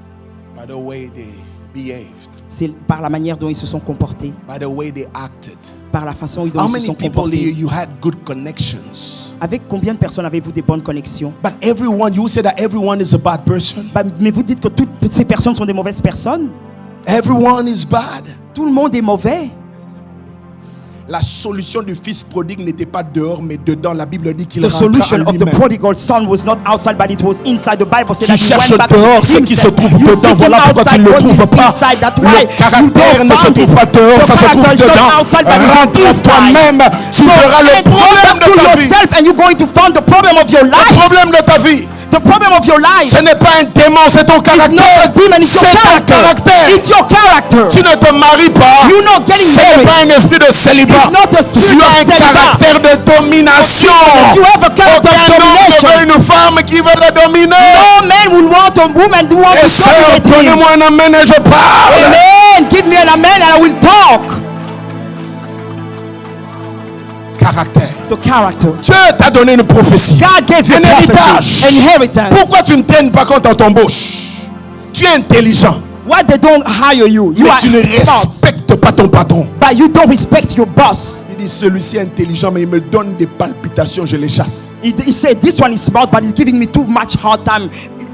by the way they behaved, C'est par la manière dont ils se sont comportés, by the way they acted. par la façon dont How ils se many sont people comportés. you had good connections? Avec combien de personnes avez-vous des bonnes connexions? But everyone, you say that everyone is a bad person. Mais vous dites que toutes ces personnes sont des mauvaises personnes? Everyone is bad. Tout le monde est mauvais. La solution du fils prodigue n'était pas dehors, mais dedans. La Bible dit qu'il The rentra solution en of the lui-même. prodigal son was not outside, but it was inside. The Bible says Tu that he cherches went back to dehors ce qui se himself. trouve You dedans. seek him Voilà pourquoi tu outside ne le what is trouves pas. inside. That's why Le caractère you ne don't se find trouve it. pas dehors, The ça se trouve character is not dedans. outside, but it's Rentre en inside. toi-même, tu verras le Go problème back to de ta vie. yourself and you're going to find the problem of your Le life. problème de ta vie, The problem of your life. ce n'est pas un démon, c'est ton It's not a caractère. demon, it's your C'est ton character. caractère. It's your character. Tu ne te maries pas. You're not getting Ce n'est married. pas un esprit de célibat. It's not a spirit Tu as of un celibat. caractère de domination. You have a character of Aucun homme ne domination. veut une femme qui veut le dominer. No man will want a woman who wants Et to sœur, dominate him. donnez-moi un amen et je parle. Amen. Give me an amen and I will talk. Caractère. The character. Dieu t'a donné une prophétie. God gave you Un prophecy, héritage. inheritance. Pourquoi tu ne traînes pas quand on t'embauche? Tu es intelligent, Why they don't hire you? You mais are tu ne smart, respectes pas ton patron. but you don't respect your boss. Il dit, celui-ci est intelligent, mais il me donne des palpitations, je les chasse. He said, this one is smart, but he's giving me too much hard time.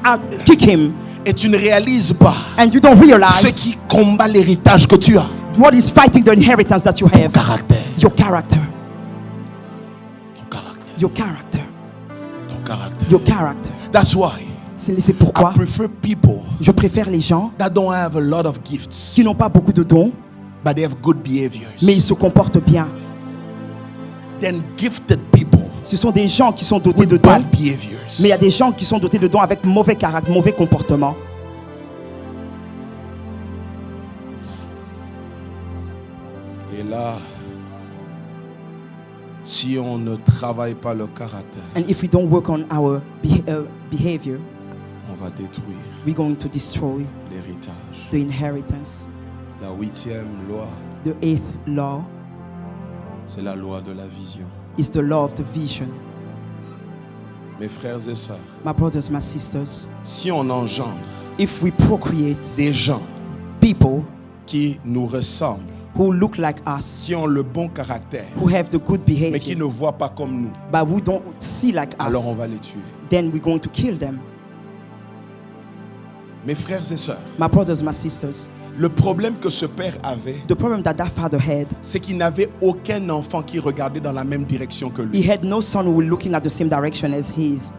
I kick him. Et tu ne réalises pas And you don't ce realize qui combat l'héritage que tu as. what is fighting the inheritance that you have. Caractère. Your character. Ton caractère. Your character. Ton caractère. Your character. That's why C'est pourquoi I prefer people je préfère les gens that don't have a lot of gifts, qui n'ont pas beaucoup de dons, but they have good behaviors. mais ils se comportent bien. Than gifted people Ce sont des gens qui sont dotés de with dons, bad behaviors. mais il y a des gens qui sont dotés de dons avec mauvais caractère, mauvais comportement. Et là, si on ne travaille pas le caractère, And if we don't work on our behavior, on va détruire we're going to destroy l'héritage. the inheritance. La 8e loi, The 8th law c'est la loi de la vision. is the law of the vision. Mes frères et sœurs, My brothers, my sisters, si on engendre if we procreate des gens people qui nous ressemblent, who look like us, qui ont le bon caractère, who have the good mais qui behavior, ne voient pas comme nous, but we don't see like alors on us, va les tuer. then we're going to kill them. Mes frères et sœurs, My brothers, my sisters, le problème que ce père avait, the problem that father had, c'est qu'il n'avait aucun enfant qui regardait dans la même direction que lui. he had no son who was looking at the same direction as his.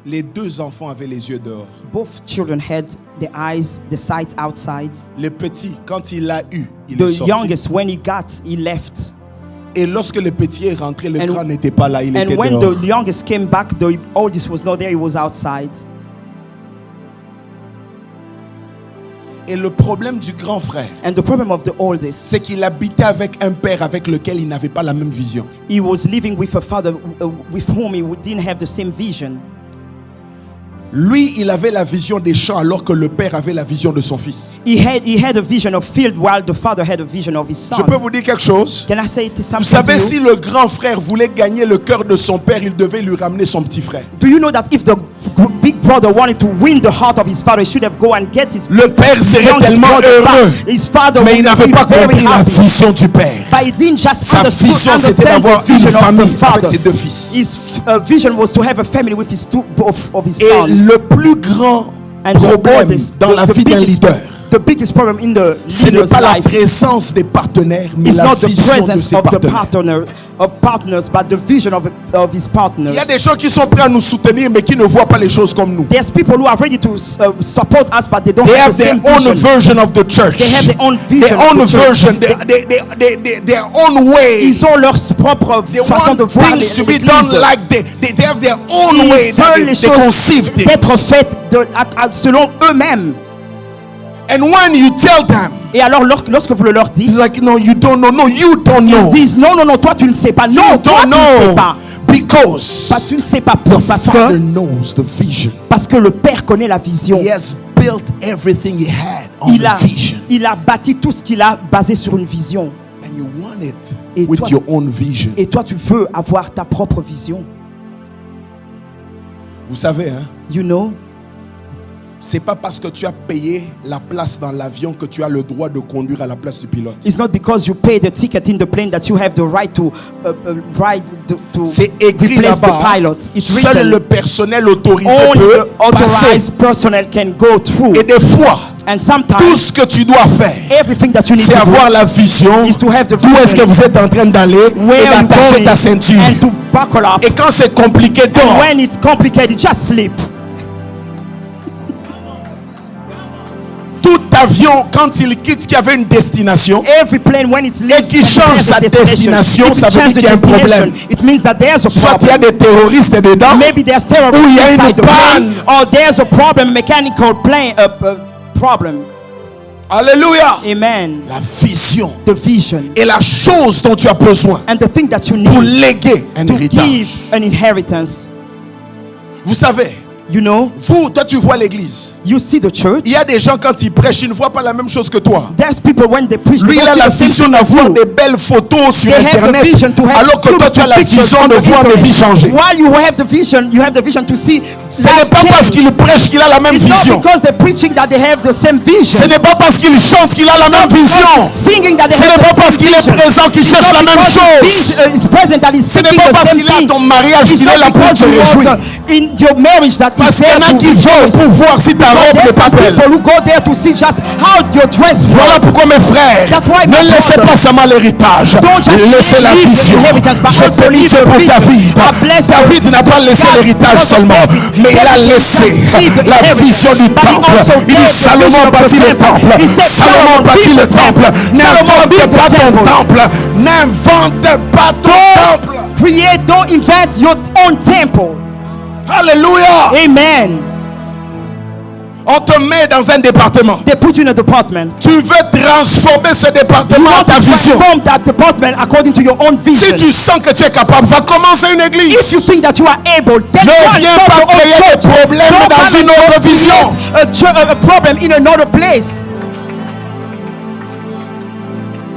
Les deux enfants avaient les yeux dehors. Both children had the eyes, the sight outside. Le petit, quand il l'a eu, il est The sorti. youngest, when he got, he left. Et lorsque le petit est rentré, le And- grand n'était pas là, il était And when dehors. the youngest came back, the oldest was not there, he was outside. Et le problème du grand frère, And the problem of the oldest, c'est qu'il habitait avec un père avec lequel il n'avait pas la même vision. he was living with a father with whom he didn't have the same vision. Lui, il avait la vision des champs alors que le père avait la vision de son fils. He had a vision of field while the father had a vision of his Je son. peux vous dire quelque chose? Can I say Vous something savez, to si you? le grand frère voulait gagner le cœur de son père, il devait lui ramener son petit frère. Do you know that if the big brother wanted to win the heart of his father, he should have go and get his Le père serait youngest tellement brother back. heureux, His father mais il would n'avait be pas very compris la happy. vision du père. But he didn't just Sa vision, c'était understand d'avoir the une vision of the famille avec father. ses deux fils. His vision was to have a family with his two of his Et sons. le plus grand And the problème oldest, dans la vie d'un leader, the biggest problem in the ce n'est leader's pas la life présence des partenaires, mais is la not the vision de presence ses of the partenaires. partners, but the vision of his partners. Il y a des gens qui sont prêts à nous soutenir, mais qui ne voient pas les choses comme nous. There's people who are ready to support us, but they don't They have have the their same own vision. version of the church. They have their own vision. Their own of the church. version, their own way. Ils ont leur propre They façon de want voir things to be l'Église. done like they have their own Ils way that veulent les they choses conceive things. d'être faites selon eux-mêmes. And when you tell them, Et alors lorsque vous le leur dites, it's like, no, you don't know. No, you don't know. ils disent non, toi tu ne sais pas. Non, You toi don't tu ne sais know. pas. Because Tu ne sais pas the parce Father que knows the vision. le Père connaît la vision. He has built everything he had on the vision. Il a bâti tout ce qu'il a basé sur une vision. And you want it Et with toi- your own vision. Et toi tu veux avoir ta propre vision. Vous savez, hein, You know, c'est pas parce que tu as payé la place dans l'avion que tu as le droit de conduire à la place du pilote. it's not because you pay the ticket in the plane that you have the right to ride to C'est écrit replace the là-bas. pilot. It's Seul written. le personnel autorisé Only peut the passer. authorized personnel can go through. Et des fois, And tout sometimes ce que tu dois faire, everything that you need c'est to avoir do la vision is to have the d'où est-ce que vision. vous êtes en train d'aller et Where you're d'attacher going ta ceinture. and to buckle up. Et quand c'est compliqué, And dors. when it's complicated, just sleep. Tout avion, quand il quitte, qui avait une destination, Every plane when it leaves qu'il and it change has a sa destination, if it ça veut changes dire qu'il y a un the destination, problème. it means that there's a soit il y a problem. des terroristes dedans, Maybe there's terrorists Ou il y a une inside the plane, panne. or there's a problem, mechanical plane problem. alléluia, Amen. la vision The vision est la chose dont tu as besoin and the thing that you pour need léguer un to héritage. give an inheritance. Vous savez, You know, toi tu vois l'église. you see the church. Il y a des gens quand ils prêchent, ils ne voient pas la même chose que toi. There's people when they preach, Lui, they il a don't la see the vision same thing as d'avoir you. des belles photos sur They have the Internet, vision to have alors que toi tu as la beautiful vision de pictures voir on des the vies changer. While you have the vision to see Ce n'est lives pas parce change. qu'il prêche qu'il a la même It's vision. not because they're preaching that they have the same vision. Ce n'est pas parce qu'il chante qu'il a la même vision. Singing that they Ce have n'est the pas same parce qu'il est vision. présent qu'il It's cherche not la même because chose. he is present that he's Ce n'est seeking pas the parce same qu'il est à thing. ton mariage It's qu'il est là not pour because se he was réjouir. in your marriage that Parce qu'il y en a qui vont pour voir si ta robe n'est There's pas some belle. people who go there to see just how your dress Voilà was. pourquoi mes frères, That's why, ne my laissez brother, pas seulement l'héritage, don't just laissez la leave the vision. inheritance, but Je also bénis leave Dieu the pour vision. David. I bless you. David n'a pas laissé God, l'héritage because seulement, David, mais il a laissé leave the la inheritance, vision du but he temple. also Il dit gave the Salomon vision of the bâtit le temple. temple. He said, Salomon Solomon bâtit built le the temple. temple. Solomon N'invente built the pas ton temple. temple. N'invente pas ton temple. Create, don't invent your own temple. Alléluia. Amen. On te met dans un département. They put you in a department. Tu veux transformer ce You département à want ta to vision. transform that department according to your own Si vision. tu sens que tu es capable, va commencer une If you église. think that you are able, then Ne go and viens start pas your own créer church. des problèmes Don't dans come une and autre vision. create a problem in another place.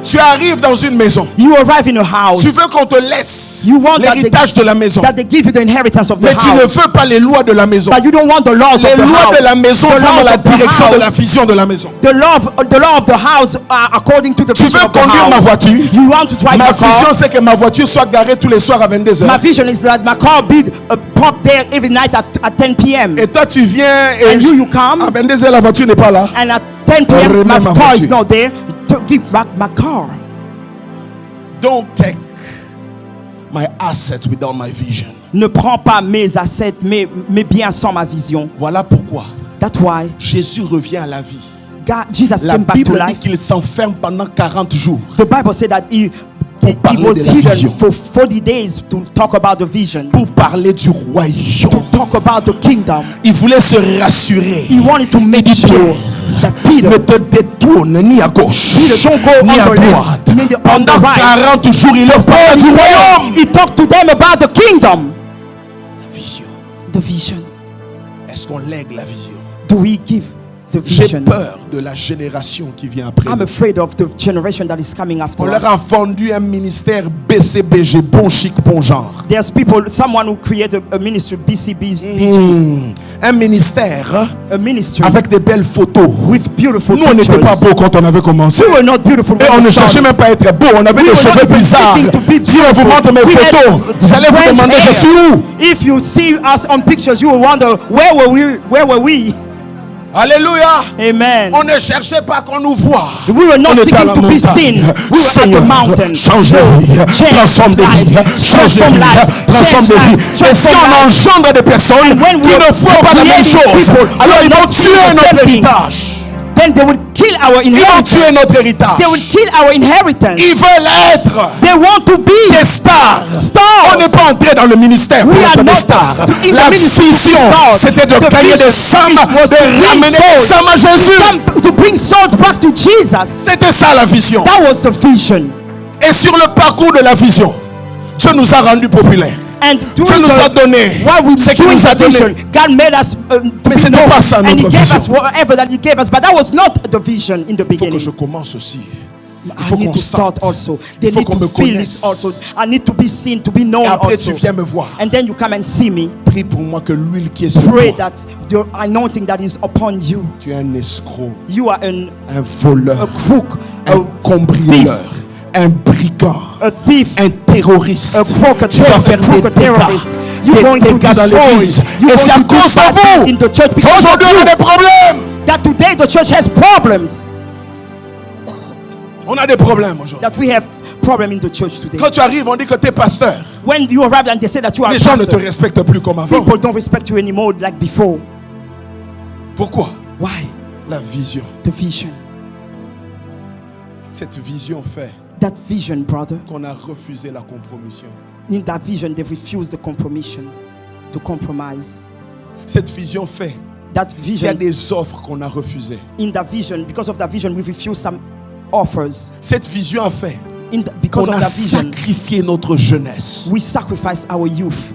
Tu arrives dans une maison. You arrive in a house. Tu veux qu'on te laisse You want that l'héritage de la maison. that they give you the inheritance of the Mais tu ne house. veux pas les lois de la maison. But you don't want the laws Les of the lois house. de la maison The vont dans laws la of the direction de la house. vision de la maison. The law of the house are according to the Tu vision veux of the conduire ma house. voiture. You want to drive Ma my car. vision, c'est que ma voiture soit garée tous les soirs à 22h. My vision is that my car be parked there every night at 10 p.m. Et toi, tu viens et And you come. à 22h, la voiture n'est pas là. And at 10 p.m. Remets my ma car is voiture. not there. To give back my car. Don't take my assets without my vision. Ne prends pas mes assets, mes biens sans ma vision. Voilà pourquoi That's why Jésus revient à la vie. Jesus La came back to Bible dit life. qu'il s'enferme pendant 40 jours. The Bible said that he parler was de la hidden vision. for 40 days to talk about the vision, Pour parler du royaume. to talk about the kingdom. Il voulait se rassurer. He wanted to make Il dit, sure that Peter, ne te détourne ni à gauche Peter, don't go ni on à the left, droite. neither on Pendant the right. 40 jours, il leur parlait du royaume. He talked to them about the kingdom. Vision. The vision. Est-ce qu'on lègue la vision? Do we give the J'ai vision? peur de la génération qui vient après. I'm afraid of the generation that is coming after On leur a us. vendu un ministère BCBG, bon chic, bon genre. There's someone who created a ministry, BCBG, Un ministère a ministry avec des belles photos. with beautiful Nous, on n'était pas pictures. beaux quand on avait commencé. We were not beautiful Et when on we ne cherchait started. même pas à être beau. On avait We des were not cheveux even bizarres. seeking to be Si on vous montre mes We had photos, vous allez vous strange demander, je hair. suis où? If you see us on pictures, you will wonder, where were we? Where were we? Alléluia. Amen. On ne cherchait pas qu'on nous voie. We were not On était à seeking la to be montagne. seen. We were at Seigneur, the mountain. change de vie, Change transforme de vie, lives, change de transform vie, lives, transforme de change vie. lives, Et si transform on lives. engendre des personnes And when qui we ne font pas la même creating chose, people who alors are ils vont not tuer doing the notre same thing, héritage. then they will kill our Ils vont inheritance. tuer notre héritage. They will kill our inheritance. Ils veulent être They want to be des stars. stars. On n'est pas entré dans le ministère pour We être are des not stars. in the La ministry vision, stars. c'était de The gagner vision des sommes, was to de bring ramener des souls. sommes à Jésus. To bring souls back to Jesus. C'était ça la vision. That was the vision. Et sur le parcours de la vision, Dieu nous a rendus populaires. And Dieu doing nous a donné while we ce qu'il doing nous a the vision, donné. God made us to Mais be ce n'est known, pas ça and He notre gave vision. us whatever that He gave us. But that was not the vision in the Il faut que beginning. je commence aussi. Il I faut need qu'on to start sente. also. Il They faut need qu'on to me feel connaisse. it also. I need to be seen, to be known Et après also. tu viens me voir. And then you come and see me. Prie pour moi que l'huile qui est sur Pray toi. that the anointing that is upon you. Tu es un escroc, You are un voleur, a crook, un cambrioleur, un brigand, a thief, un terroriste. a crook, Tu vas faire des terrorist. dégâts. You're going Des to dégâts dans destroy. l'église. You're Et going c'est à to do cause de bad vous in the church because of qu'aujourd'hui on a you. des problèmes. That today the church has problems. On a des problèmes aujourd'hui. That we have problem in the church today. Quand tu arrives, on dit que tu es pasteur. When you arrive and they say that you are Les a gens ne te pastor, respectent plus comme avant. people don't respect you anymore like before. Pourquoi? Why? La vision. The vision. Cette vision fait That vision, brother. qu'on a refusé la compromission. In that vision, they refuse the compromise. To compromise. Cette vision fait That qu'il y a vision. des offres qu'on a refusées. In that vision, because of that vision, we refuse some offers. Cette vision a fait Because qu'on of a that vision, sacrifié notre jeunesse. we sacrifice our youth.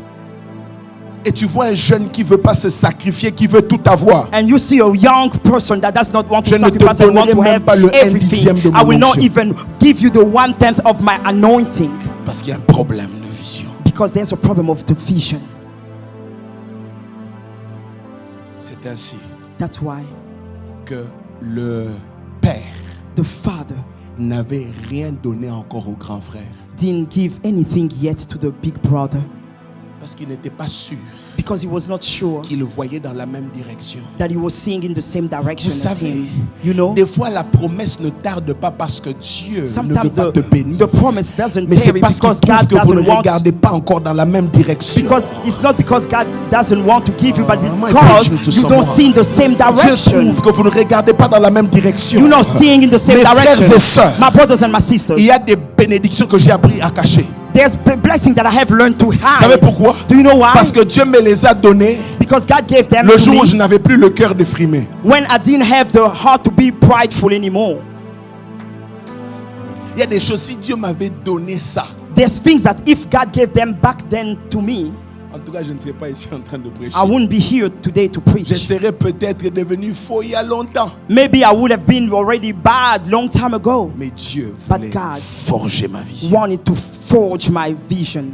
Et tu vois un jeune qui veut pas se sacrifier, qui veut tout avoir. And you see a young person that does not want to Je ne te sacrifice and want donnerai to même have pas le 1/10 everything. de I mon will not onction. even give you the 1/10 of my anointing Parce qu'il y a un problème de vision. because there's a problem of the vision. C'est ainsi That's why que le Père the Father n'avait rien donné encore au grand frère. didn't give anything yet to the big brother. Parce qu'il n'était pas sûr because he was not sure qu'il le voyait dans la même direction. that he was seeing in the same direction Vous as savez, him. You know, des fois la promesse ne tarde pas parce que Dieu ne veut sometimes pas te bénir. the promise doesn't Mais c'est tarry parce qu'il because trouve God que vous ne doesn't want. regardez pas encore dans la même direction. Because it's not because God doesn't want to give you, but Am I because preaching to you don't someone? see in the same Dieu direction. trouve que vous ne regardez pas dans la même direction. You're not seeing in the same Mes frères direction. et sœurs, My brothers and my sisters, il y a des bénédictions que j'ai appris à cacher. there's blessing that I have learned to hide. Vous savez pourquoi? Do you know why? Parce que Dieu me les a donnés Because God gave them le to jour où me je n'avais plus le cœur défrimé. when I didn't have the heart to be prideful anymore. Il y a des choses, si Dieu m'avait donné ça, There's things that if God gave them back then to me, en tout cas, je ne serais pas ici en train de prêcher. I wouldn't be here today to Je preach. serais peut-être devenu faux il y a longtemps. Maybe I would have been already bad long time ago. Mais Dieu But voulait God forger ma vision. Wanted to forge my vision,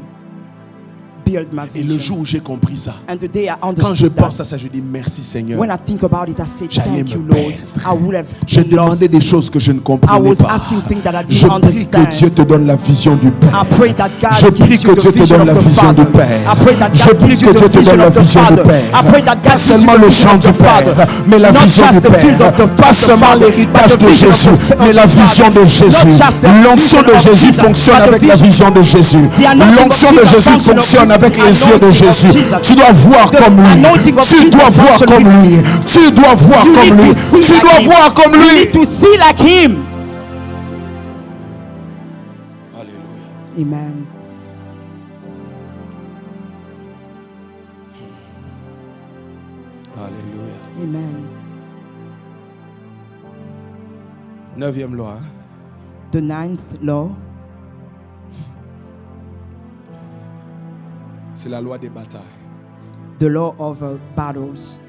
build my Et le vision. jour où j'ai compris ça, And today I quand je understood pense à that. ça, je dis merci Seigneur. When I think about it, I say J'allais thank you, me Lord. perdre. I would have Je been lost. demandais des choses que je ne I comprenais was pas. asking things that I Je didn't prie que Dieu te understand. donne la vision du Père. I pray that God Je prie gives que you Dieu the te vision donne of la the vision du Father. Père. I pray that Je God prie gives que you Dieu the te vision donne la of the vision du Father. Père. I pray that Pas God gives you seulement the le vision champ of du the Father. Père, mais la Not vision just du the field Père. of the Pas seulement Father, l'héritage but the de vision of Jésus, the mais la vision de Jésus. Not just the L'onction de vision of Jésus Jesus, fonctionne but the avec la vision de Jésus. The anointing of L'onction de Jesus Jésus function of fonctionne Jesus. avec The les yeux de anointing of Jésus. Jesus. Tu dois voir The comme lui. anointing of Tu Jesus dois voir function comme with lui. Tu dois voir You comme need lui. to see Tu like dois him. voir comme You lui. need to see like him. Alléluia. Amen. Alléluia. Amen. 9e loi. The 9th law, C'est la loi des batailles. the law of battles.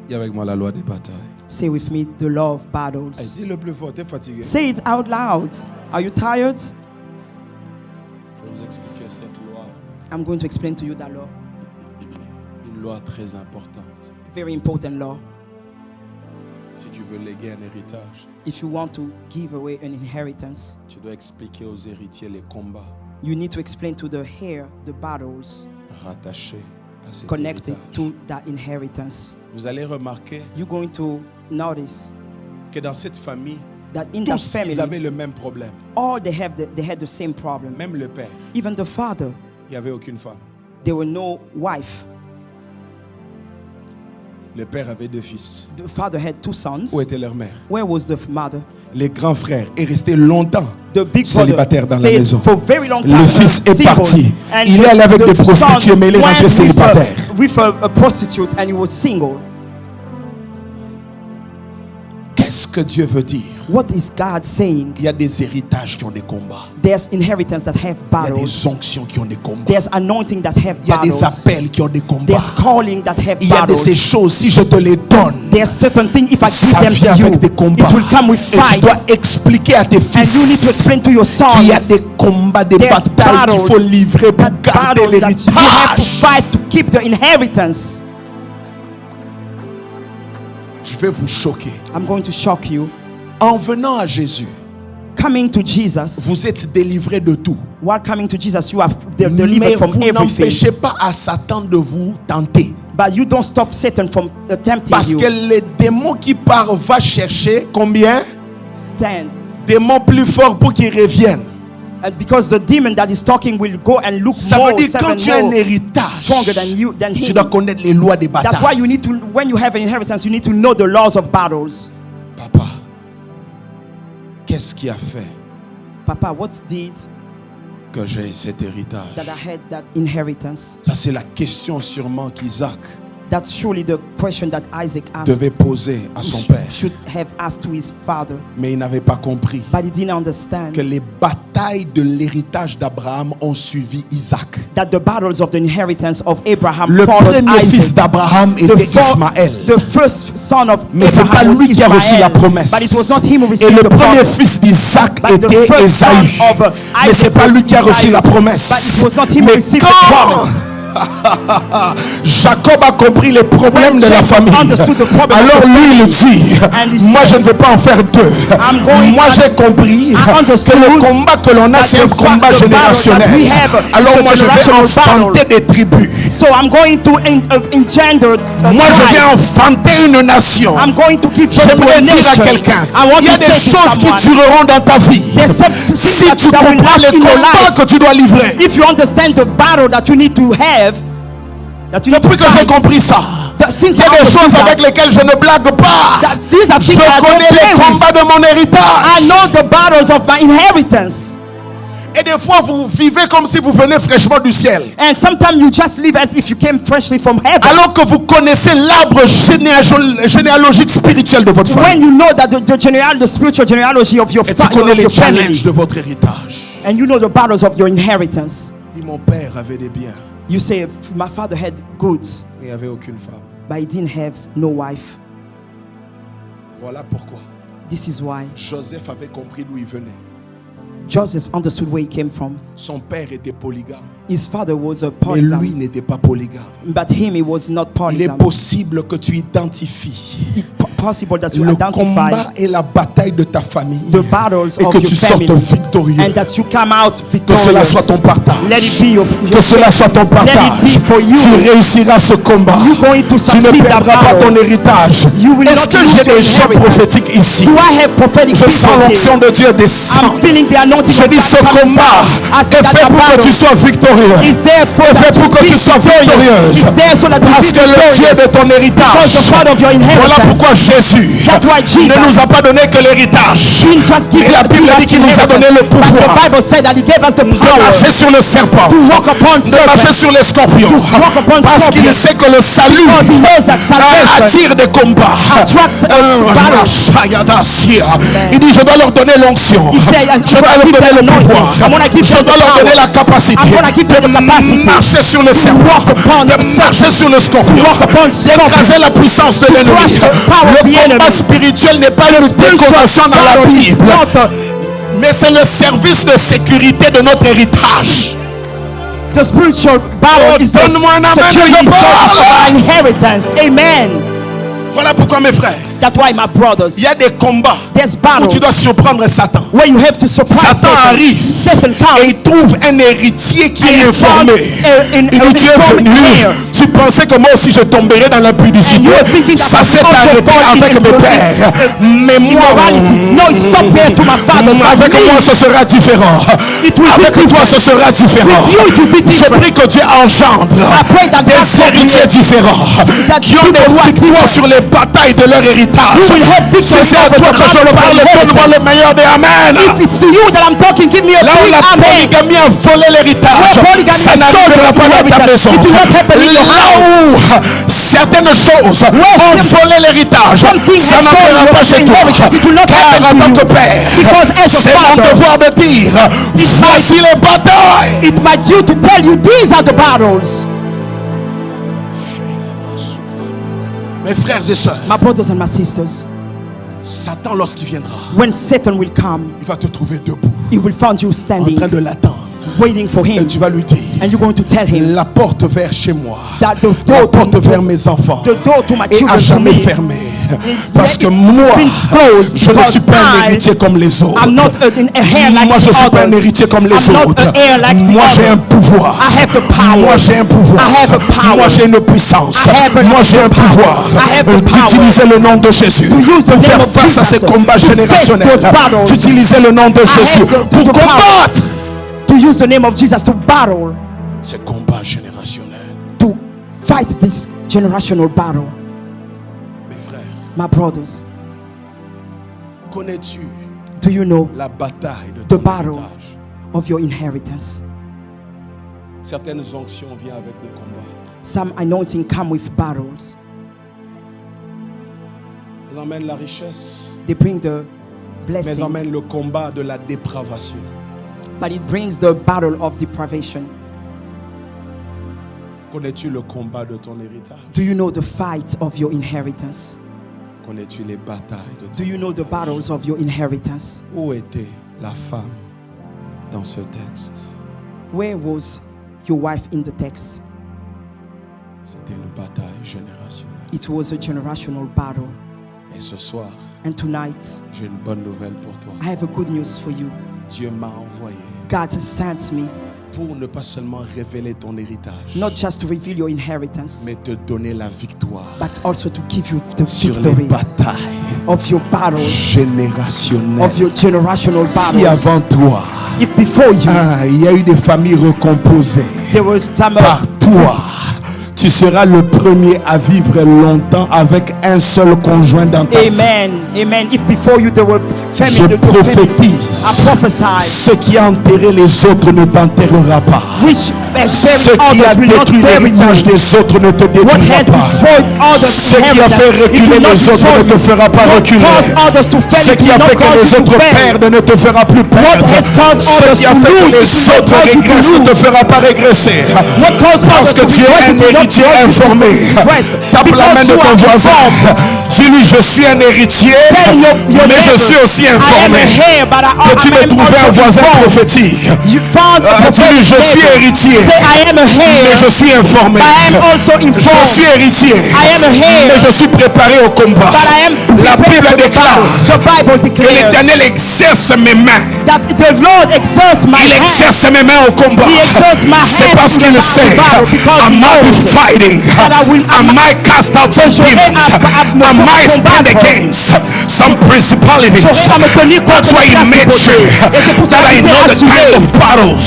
Dis avec moi la loi des batailles. Say with me, the law of Hey, battles. dis le plus fort, t'es fatigué. Say it out loud. Are you tired? Je vais vous expliquer cette loi, I'm going to explain to you that law. une loi très importante. Very important law. Si tu veux léguer un héritage, If you want to give away an inheritance, tu dois expliquer aux héritiers les combats you need to explain to the heir the battles rattachés à cet connected héritage. to that inheritance. Vous allez remarquer You're going to notice que dans cette famille, that in that tous ils family, avaient le même problème. all they had the same problem. Même le père, Even the father, il n'y avait aucune femme. there were no wife. Le père avait 2 fils. The father had 2 sons. Où était leur mère? Where was the mother? Les grands frères est resté longtemps The big célibataire dans brother la stayed maison. for very long time. Le fils est single. parti. And Il est allé avec des the prostituées, son mais il est went rentré célibataire. with a prostitute and he was single. Qu'est-ce que Dieu veut dire? What is God saying? Il y a des héritages qui ont des combats. There's inheritance that have Il y a battles. des onctions qui ont des combats. There's anointing that have Il y a des battles. appels qui ont des combats. There's calling that have Il y a de ces battles. choses, si je te les donne, There's certain things, if I give ça them vient to you, avec des combats. it will come with Et tu fights. dois expliquer à tes And you need to fils explain to your sons qu'il y a des combats, des There's batailles qu'il faut battles. livrer pour that garder battles that you have to l'héritage. fight to keep the inheritance. Je vais vous choquer. I'm going to shock you. En venant à Jésus, Coming to Jesus, vous êtes délivrés de tout. while coming to Jesus, you are Mais delivered from vous everything. n'empêchez pas à Satan de vous tenter. But you don't stop Satan from tempting Parce you. que les démons qui partent va chercher combien? 10. Démons plus forts pour qu'ils reviennent. And because the demon that is talking will go and look Ça more, veut dire quand 7 tu as un more héritage, stronger than tu him. dois connaître les lois des That's why batailles. you need to, when you have an inheritance, you need to know the laws of battles. Papa, qu'est-ce qui a fait Papa, what did que j'ai cet héritage? that I had that inheritance? Ça c'est la question sûrement qu'Isaac That's surely the question that Isaac asked. devait poser à son père. Should have asked to his father, Mais il n'avait pas compris but he didn't understand que les batailles de l'héritage d'Abraham ont suivi Isaac. that the battles of the inheritance of Abraham Le followed premier fils Isaac. d'Abraham était Ismaël. The first son of Mais c'est pas Abraham was lui qui a reçu la Ismael, promesse. but it was not him who Et received le the premier promise. fils d'Isaac But the était first son Ésaü. of Mais c'est Isaac pas was lui qui a reçu Isaac, la but promesse. it was not him who Mais received the quand promise. Jacob a compris les problèmes de la famille. Alors lui il dit, moi je ne veux pas en faire deux. Moi j'ai compris que le combat que l'on a, c'est un combat générationnel. Alors moi je vais enfanter des tribus. So I'm going to engender. Moi je vais enfanter une nation. I'm going to give birth to a J'aimerais dire à nation. quelqu'un, I want il y a to des say to choses qui someone, dureront dans ta vie. there's some things Si that tu will comprends last les in your combats life. que tu dois livrer. If you understand the battle that you need to have, that you need Depuis to que j'ai fight, compris ça, since il y a I des understood choses that, avec lesquelles je ne blague pas. that these are Je things that I don't connais play les with. combats de mon I héritage. know the battles of my inheritance. Et des fois, vous vivez comme si vous venez fraîchement du ciel. And sometimes you just live as if you came freshly from heaven. Alors que vous connaissez l'arbre généalogique spirituel de votre When famille. you know that the spiritual genealogy of your, Et tu connais les your family, challenges de votre héritage. and you know the battles of your inheritance. Et mon père avait des biens, You say, my father had goods, mais il n'y avait aucune femme. but he didn't have no wife. Voilà pourquoi This is why Joseph avait compris d'où il venait. Joseph understood where he came from. Son père était polygame, His father was a mais lui polygam, n'était pas polygame. but him he was not Il est polygam. possible que tu identifies It's possible that you le identify combat et la bataille de ta famille the battles et of que your tu sortes family, victorieux. and that you come out Que cela soit ton victorious. partage. Let it be your Que cela soit ton partage. Let it be for you. Tu réussiras ce combat. You're going to Tu ne succeed that perdras pas battle. ton héritage. You will Est-ce not que lose j'ai your des chants inheritance. prophétiques ici? Do I have prophetic Je sens people here? l'onction de Dieu descendre. I'm feeling the anointing Je of dis God ce coming combat down. I said est that fait the pour que battle tu sois victorieux. is there for Est fait that pour que tu sois victorieuse. It's there so that you Parce be que le Dieu de victorious. ton héritage. Because the God of your Voilà inheritance. pourquoi Jésus That's why Jesus ne nous a pas donné que l'héritage. didn't just give Et la Bible dit qu'il nous a donné le but the pouvoir Bible said that he gave us the de power marcher sur le serpent, to walk upon de marcher serpents. sur les scorpions. To walk upon Parce qu'il scorpions. sait que le salut Because he knows that salvation attire des combats. attracts Il dit je dois leur donner l'onction. He said, Je dois leur donner le pouvoir. Je dois leur donner la capacité I'm gonna give them the capacity de marcher sur le serpent, walk upon de the marcher sur le scorpion, walk upon d'écraser la puissance de l'ennemi. crush the power of the Le combat enemy. spirituel n'est pas une décoration dans la battle is Bible, not mais c'est le service de sécurité de notre héritage. the spiritual battle Oh, is the donne-moi un amen, security je service of parle. our inheritance. Amen. Voilà pourquoi mes frères, That's why, my brothers, il y a des combats there's où battles tu dois surprendre Satan. where you have to surprise Satan Satan. arrive Satan et il comes. trouve un héritier qui est And he found informé. Il dit tu es informed venu, heir. tu pensais que moi aussi je tomberais dans l'impudicité. And you were thinking that Ça I s'est also arrêté fall in avec mes impurity. pères. Mais moi, Immorality. No, it stopped there to my father. avec moi ce sera différent. It will be Avec toi ce sera différent. With you, it will be Je different. prie que Dieu engendre I pray that des God héritiers différents that qui ont des people who are victoires sur les batailles de leur héritage. You will have Si c'est à toi que je parle, donne-moi le meilleur des amen. If it's to you that I'm talking, give me a Là où big la amen. polygamie a volé l'héritage, Where polygamy ça has n'arrivera stolen pas dans ta inheritance, maison. it will not happen in your Là où certaines choses ont volé l'héritage, something ça has n'arrivera stolen pas your chez toi. inheritance, it will not Car happen en to tant you. que père, Because as a c'est mon father, devoir de dire, voici les batailles. it's my duty to tell you these are the battles. Mes frères et sœurs, My brothers and my sisters, Satan lorsqu'il viendra, when Satan will come, il va te trouver debout, he will find you en standing, train de l'attendre. waiting for Et him. tu vas lui dire, And you're going to tell him la porte vers chez moi, that the la door porte vers to, mes enfants the door to my est à children to jamais me fermée. is Parce que let it moi, be closed, je ne because suis pas un I héritier comme les autres. I'm not a heir like Moi, je ne suis pas un others. héritier comme les I'm not autres. an heir like the Moi, j'ai un others. pouvoir. I have the power. Moi, j'ai un pouvoir. I have a power. Moi, j'ai une puissance. I have a- Moi, j'ai un the power. pouvoir I have the power. d'utiliser le nom de Jésus To use the pour name faire of face à Jesus. ces combats To face générationnels. those battles. D'utiliser le nom de Jésus the- pour the power. combattre to use the name of Jesus to battle, ces combats générationnels. to fight this generational battle. Mes frères, My brothers, connais-tu do you know la bataille de the ton battle héritage? of your inheritance? Certaines onctions viennent avec des combats. Some anointing come with battles. Elles emmènent la richesse, They bring the mais elles blessing, emmènent le combat de la dépravation. but it brings the battle of deprivation. Connais-tu le combat de ton héritage? Do you know the fight of your inheritance? Connais-tu les batailles de ton Do you know the battles of your inheritance? Où était la femme dans ce texte? Where was your wife in the text? C'était une bataille générationnelle. It was a generational battle. Et ce soir, And tonight, j'ai une bonne nouvelle pour toi. I have a good news for you. Dieu m'a envoyé God has sent me pour ne pas seulement révéler ton héritage, not just to reveal your inheritance, mais te donner la victoire but also to give you the sur les victory batailles of your battles, générationnelles. of your generational Si battles. avant toi, If before you, il y a eu des familles recomposées there was time par toi, tu seras le premier à vivre longtemps avec un seul conjoint dans ta vie. Amen. Amen. If before you there were Je family, prophétise, I prophesy, ce qui a enterré les autres ne t'enterrera pas. which has Ce buried qui a others will not détruit bury l'héritage you. des autres ne te What détruira has pas. destroyed others' Ce qui a fait inheritance, it reculer will not les autres ne destroy te you. fera pas What reculer. caused others to fail, Ce it qui will a not fait que cause les you to autres fail. perdent ne te fera plus What perdre. has caused Ce others qui a to fait que lose, les it will autres cause you to régressent ne te lose. fera pas régresser. What caused Parce others que to tu es rise, un it will not héritier cause you to informé. regress. Tape la main Because de you ton are voisin. informed. Dis-lui, je suis un héritier, Tell your mais je neighbor, suis aussi I am informé. a heir, but Peux-tu me trouver un voisin prophétique? You found a Dis-lui, je suis neighbor. héritier, Say, I am a mais heir, je suis informé. but I am also Je informed. suis héritier, I am a heir, mais je suis préparé au combat. but I am La prepared Bible for the déclare battle. The Bible que declares l'Éternel exerce mes mains. that the Lord exerts my Il hand. exerce mes mains au combat. He exerts my C'est hand parce to qu'il the sait, battle because I he might be knows fighting, that I might cast out some demons, I might stand against some principalities. j'aurai à me tenir contre That's why he les made sure principautés. Et c'est pour ça that I qu'il s'est know the assuré kind of battles,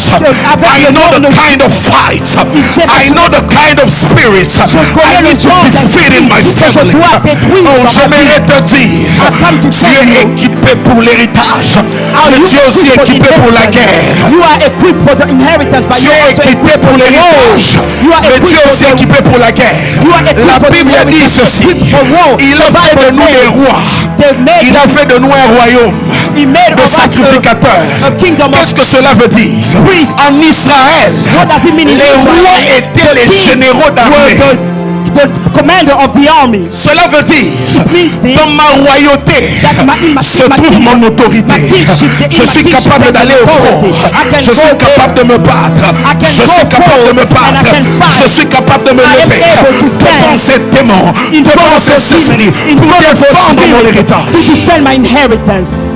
avec I le know the nombre de- kind of fight, s'est I know the kind of spirit connais I le need to genre defeat in my d'esprit que je family. dois détruire Oh, dans ma j'aimerais te dire, I come to tu tell es you, équipé pour l'héritage, are mais you tu es aussi equipped for équipé pour la inheritance? guerre. You are equipped for the inheritance, but Tu you are es also équipé equipped pour for the l'héritage, You are mais tu es equipped aussi for the équipé pour la guerre. You are equipped La for the Bible dit inheritance, ceci, equipped for war. il a The fait de Bible nous des says rois, they made il a fait de nous un royaume He made de of us sacrificateurs. a kingdom of Qu'est-ce que cela veut dire? priests. En Israël, What does it mean in les Israel? rois étaient les Kings généraux were d'armée. the commander of the army. Cela veut dire, It means this, dans ma royauté that se trouve mon autorité. Je suis capable d'aller au front. Je suis capable de me battre. Je suis capable de me battre. Je suis capable de me lever devant ces démons, devant ces esprits, pour défendre mon héritage. to defend my inheritance.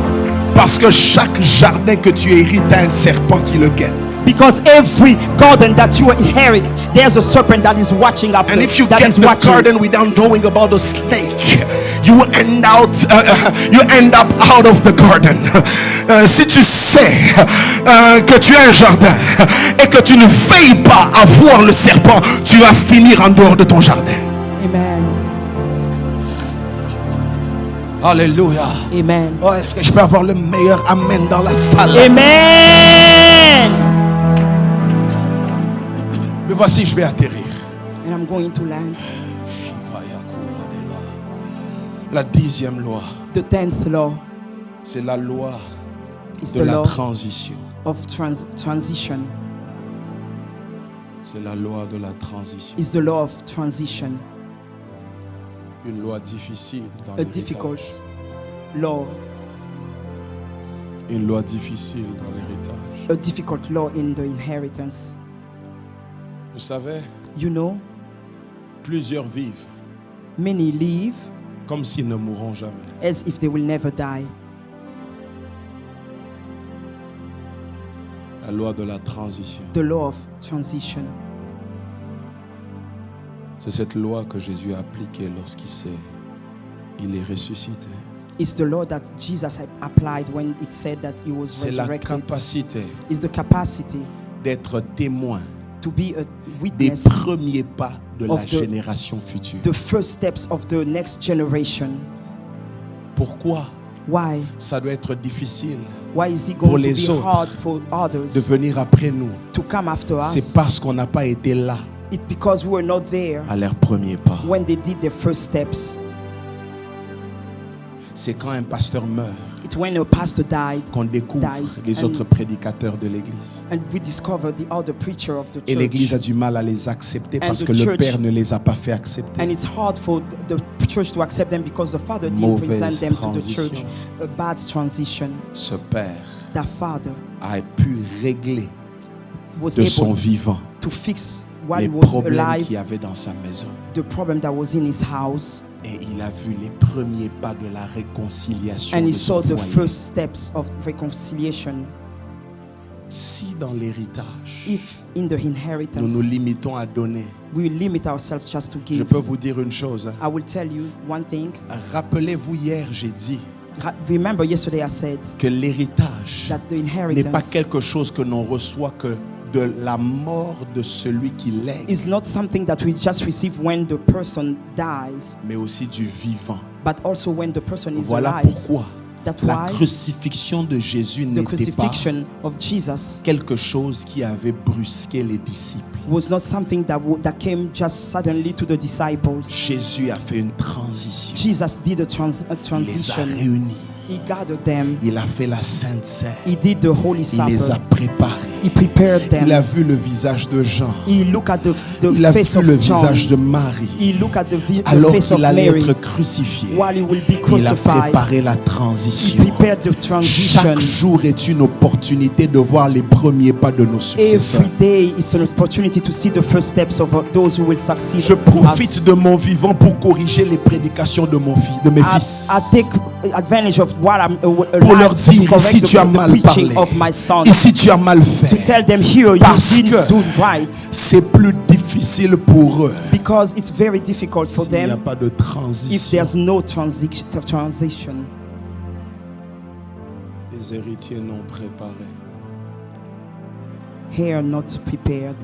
Parce que chaque jardin que tu hérites a un serpent qui le guette. Because every garden that you inherit, there's a serpent that is watching after. And if you that get is the watching. garden without knowing about the snake, you will end up out of the garden. Si tu sais que tu as un jardin et que tu ne veilles pas à voir le serpent, tu vas finir en dehors de ton jardin. Amen. Alléluia. Amen. Oh, est-ce que je peux avoir le meilleur amen dans la salle? Amen. Mais voici, je vais atterrir. And I'm going to land. La 10e loi, The 10th law c'est la loi is de the la law transition. of transition. C'est la loi de la transition. Is the law of transition. Une loi difficile dans A l'héritage. difficult law. Une loi difficile dans l'héritage. A difficult law in the inheritance. Vous savez, You know, plusieurs vivent many live comme s'ils ne mourront jamais. as if they will never die. La loi de la transition. The law of transition. C'est cette loi que Jésus a appliquée il est ressuscité. It's the law that Jesus applied when it said that he was C'est la resurrected. capacité It's the capacity d'être témoin to be a des witness premiers pas de la of the- génération future. the first steps of the next generation. Pourquoi Why? ça doit être difficile Why is it Pour going to les be autres hard for de others venir après nous? to come after C'est us? parce qu'on n'a pas été là It's because we were not there à leurs premiers pas. when they did their first steps. C'est quand un pasteur meurt It's when a pastor died qu'on découvre Dies. les And- autres prédicateurs de l'église. and we discovered the other preacher of the Et l'église a church. du mal à les accepter parce the que le church- Père ne les a pas fait accepter. And it's hard for the church to accept them because the father didn't Mauvaise present them to the transition. church. A bad transition. Ce Père That father a pu régler was de son able vivant to fix while les he was problèmes alive, qu'il y avait dans sa maison. the problem that was in his house, Et il a vu les premiers pas de la réconciliation and de he son saw the foyer. first steps of reconciliation. Si dans l'héritage, If in the nous inheritance nous limitons à donner, we limit ourselves just to je give, peux vous dire une chose. Hein. I will tell you one thing. Rappelez-vous, hier, j'ai dit Remember yesterday I said que l'héritage that the n'est pas inheritance quelque chose que l'on reçoit que de la mort de celui qui lègue, is not something that we just receive when the person dies, mais aussi du vivant. but also when the person is Voilà alive. pourquoi That's la why crucifixion de Jésus the n'était pas crucifixion of Jesus quelque chose qui avait brusqué les disciples. was not something that came just suddenly to the disciples. Jésus a fait une transition. Jesus did a Il les a transition. réunis. He gathered them. Il a fait la Sainte Seine. He did the Holy Il les a Supper. préparés. He prepared Il a them. vu le visage de Jean. He looked at the Il a face vu of le John. visage de Marie. He looked at the Alors face of qu'il allait Mary être crucifié. while he will be Il a crucified. préparé la He transition. prepared the transition. Chaque jour est une opportunité de voir les premiers pas de nos successeurs. Every day it's an opportunity to see the first steps of those who will succeed. Je profite us. de mon vivant pour corriger les prédications de mon fils, de mes fils. I take advantage of what I'm Pour alive leur to dire, correct ici tu as the mal preaching parlé. of my son. Ici tu as mal To fait. tell them here you Parce didn't que do right, c'est plus difficile pour eux because it's very difficult for s'il n'y a them pas de if transition. there's no transition. Les héritiers non préparés. Here not prepared.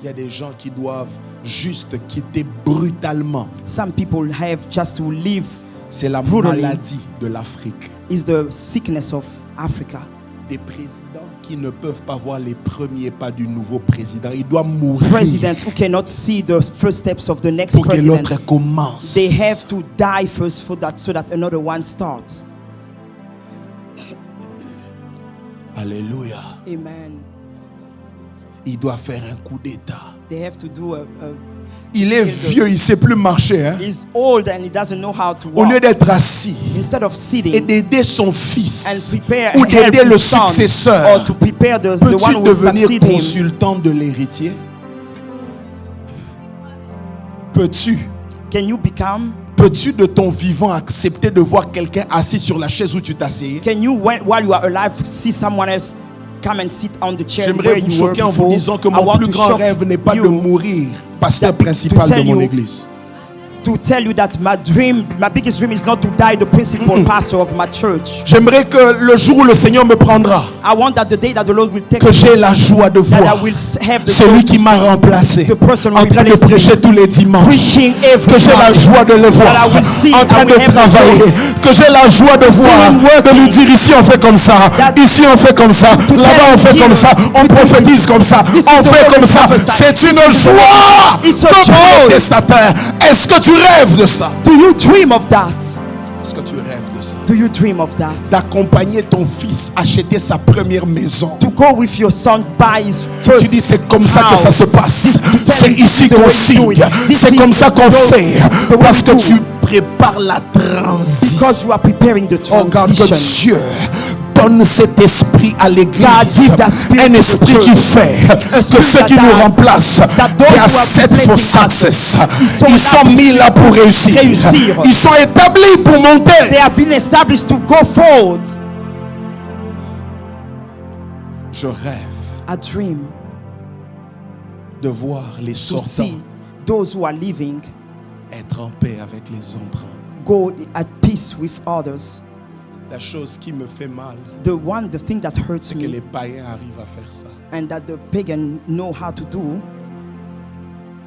Il y a des gens qui doivent juste quitter brutalement. Some people have just to leave. C'est la Brutally. maladie de l'Afrique. Is the sickness of Africa. Des présidents qui ne peuvent pas voir les premiers pas du nouveau président. Il doit mourir Presidents who cannot see the first steps of the next pour que president. l'autre commence. They have to die first for that, so that another one starts. Alléluia. Amen. Il doit faire un coup d'état. They have to do Il est vieux, il ne sait plus marcher. Hein? he's old and he doesn't know how to Au lieu walk. d'être assis Instead of et sitting d'aider son and fils prepare ou and help d'aider le his son, successeur, or to prepare the one peux-tu who will devenir succeed him, consultant de l'héritier? Peux-tu de ton vivant accepter de voir quelqu'un assis sur la chaise où tu t'asseyais? can you while you are alive see someone else come and sit on the chair J'aimerais where vous you were choquer en vous before? disant que I mon want plus to grand shock rêve n'est pas de you mourir pasteur that- to principal de tell mon you- église. to tell you that my biggest dream is not to die the principal pastor of my church. J'aimerais que le jour où le Seigneur me prendra, I want that the day that the Lord will take que me, j'ai la joie de that I voir will have the celui joy qui to m'a see remplacé the person en train de replaced me, prêcher tous les dimanches, preaching every que j'ai la Sunday. joie de le voir That I will see, en train I will de have the travailler, joy. que j'ai la joie de voir, him working. de lui dire ici on fait comme ça, That- ici on fait comme ça, là-bas on fait him comme ça, on prophétise comme ça, This is on the fait way comme we ça. prophesy. C'est une joie It's a comme joy. protestataire. Est-ce que tu rêves de ça? Do you dream of that? Est-ce que tu rêves de ça? Do you dream of that? D'accompagner ton fils acheter sa première maison. To go with your son buy his Tu first dis c'est comme ça que ça se passe. tell C'est you ici the qu'on way to do signe. it. This C'est is comme ça qu'on the fait. way Parce to que do. tu prépares la transition. because you are preparing the Oh God, que transition. Dieu donne cet esprit à l'église. God, give that spirit Un to the esprit qui church. fait A que spirit ceux that qui nous does. remplacent, That those they are who are set for replacing us, success. sont Ils sont mis là pour réussir. réussir. Ils sont établis pour They monter. have been established to go forward. Je rêve A dream de voir les to sortants see those who are living être en paix avec les entrants. go at peace with others. La chose qui me fait mal, The thing that hurts c'est que me les païens arrivent à faire ça. and that the pagan know how to do,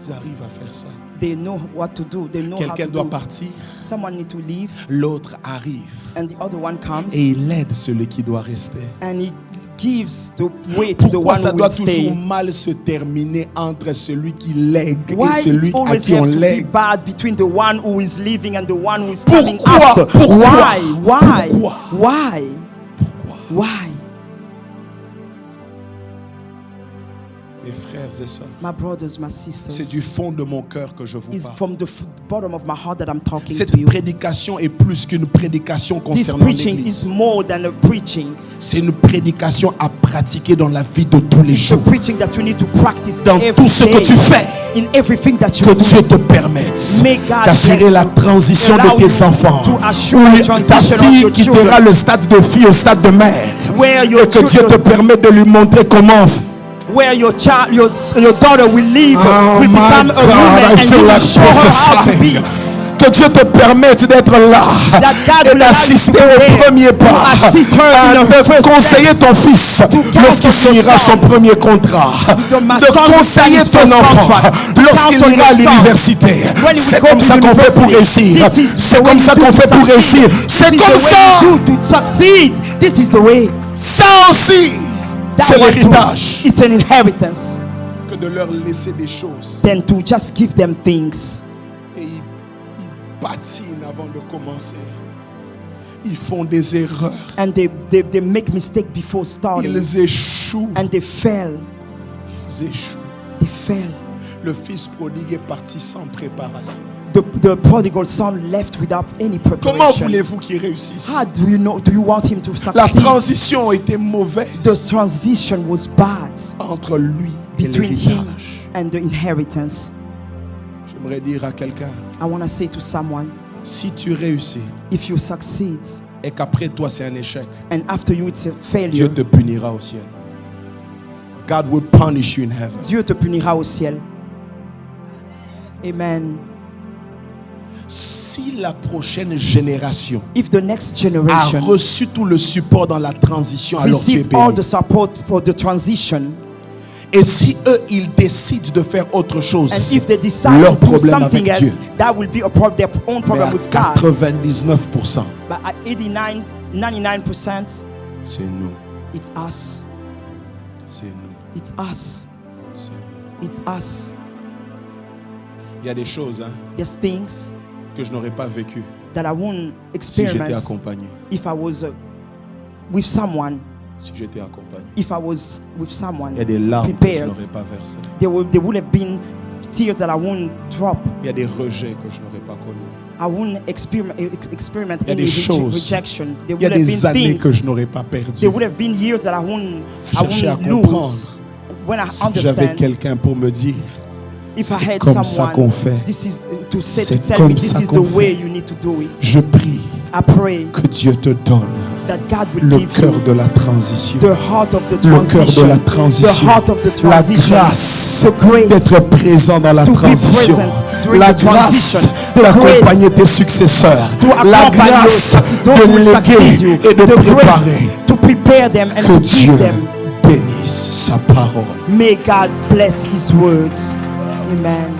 Ils arrivent à faire ça. they know what to do. They know how Quelqu'un to doit do. partir, Someone need to leave l'autre arrive and the other one comes et il aide celui qui doit rester. and he gives the way to the Pourquoi one ça who doit will toujours stay. mal se terminer entre celui qui lègue Why et celui it à always qui on have to be lègue? bad between the one who is leaving and the one who is coming Pourquoi? after? Pourquoi? Why? Pourquoi? Why? Pourquoi? Why? Mes frères frères et sœurs, My brothers, my c'est du sisters, fond de mon cœur que je vous it's parle. from the bottom of my heart that I'm talking to Cette you. prédication est plus qu'une prédication This concernant preaching l'Église. is more than a preaching. C'est une prédication à pratiquer dans la vie de tous les It's a jours. preaching that you need to practice Dans every tout ce que day. tu fais, In everything that you que do. Dieu te permette May God d'assurer bless la you. transition Allow de you tes enfants. to assure Ou the ta transition of fille your quittera children. le stade de fille au stade de mère. Where your Et que Dieu te children, permette de lui montrer comment. where your child, your daughter will live, Oh will my become a God, woman, I and feel you will like show her how to be. prophesying. Que Dieu te permette d'être là That God et will allow you d'assister to be au there, premier pas, to assist her in her de first conseiller steps, ton fils lorsqu'il counsel your signera son. son premier contrat, My de son will conseiller sign his ton first enfant contract, to lorsqu'il counsel ira à your son. l'université. When you C'est go comme to ça qu'on fait pour university, réussir. this is C'est the way comme ça you qu'on do fait to pour succeed. réussir. This C'est is comme the way ça. you do to succeed. This is the way. Ça aussi, c'est That one too, l'héritage. it's an inheritance. Que de leur laisser des choses. Then to just give them things. Et ils patinent avant de commencer. Ils font des erreurs. And they make mistake before starting. Ils échouent. And they fail. Ils échouent. They fail. Le fils prodigue est parti sans préparation. The prodigal son left without any Comment preparation. voulez-vous qu'il réussisse? How do you want him to La succeed? transition était mauvaise The transition was bad entre lui et between him l'héritage. and the inheritance. J'aimerais dire à quelqu'un, I want to say to someone, si tu réussis if you succeed et qu'après toi c'est un échec, and after you it's a Dieu failure, te punira au ciel. God will punish you in heaven. Dieu te punira au ciel. Amen. Si la prochaine génération If the next a generation reçu tout le support dans la transition, alors tu es received all béni. the support for the transition, Et si eux, ils décident de faire autre chose, and if they decide leur to do problème something avec Dieu. else, that will be their own Mais problem à with God. 99%, But at 99%, c'est nous. it's us. C'est nous. It's us. C'est nous. It's us. Il y a des choses There's things que je n'aurais pas vécues that I won't si j'étais experience accompagné. if I was with someone. Si j'étais accompagné. If I was with someone Il y a des larmes que je prepared, n'aurais pas versées. there would have been tears that I won't drop. Il y a des rejets que je n'aurais pas connus. I won't experiment Il y a any des choses. rejection. There Il y a would have des been années que things. je n'aurais pas There perdues. would have been years that I won't Chercher à lose. comprendre. When I Si j'avais understand, quelqu'un pour me dire, if I c'est had comme ça qu'on someone, fait. this is to say C'est to tell comme me this ça is qu'on the way fait. you need to do it. je prie I pray que Dieu te donne that God will le give cœur you de la transition. the heart of the Le cœur transition, de la the transition. heart of the La transition, grâce the grace d'être présent dans la to be transition. present during La the grâce transition, the d'accompagner grace tes successeurs. to La accompany grâce those who de will succeed you, léguer et de the préparer. grace to prepare them and Que to Dieu give them. bénisse sa parole. May God bless His words. Amen.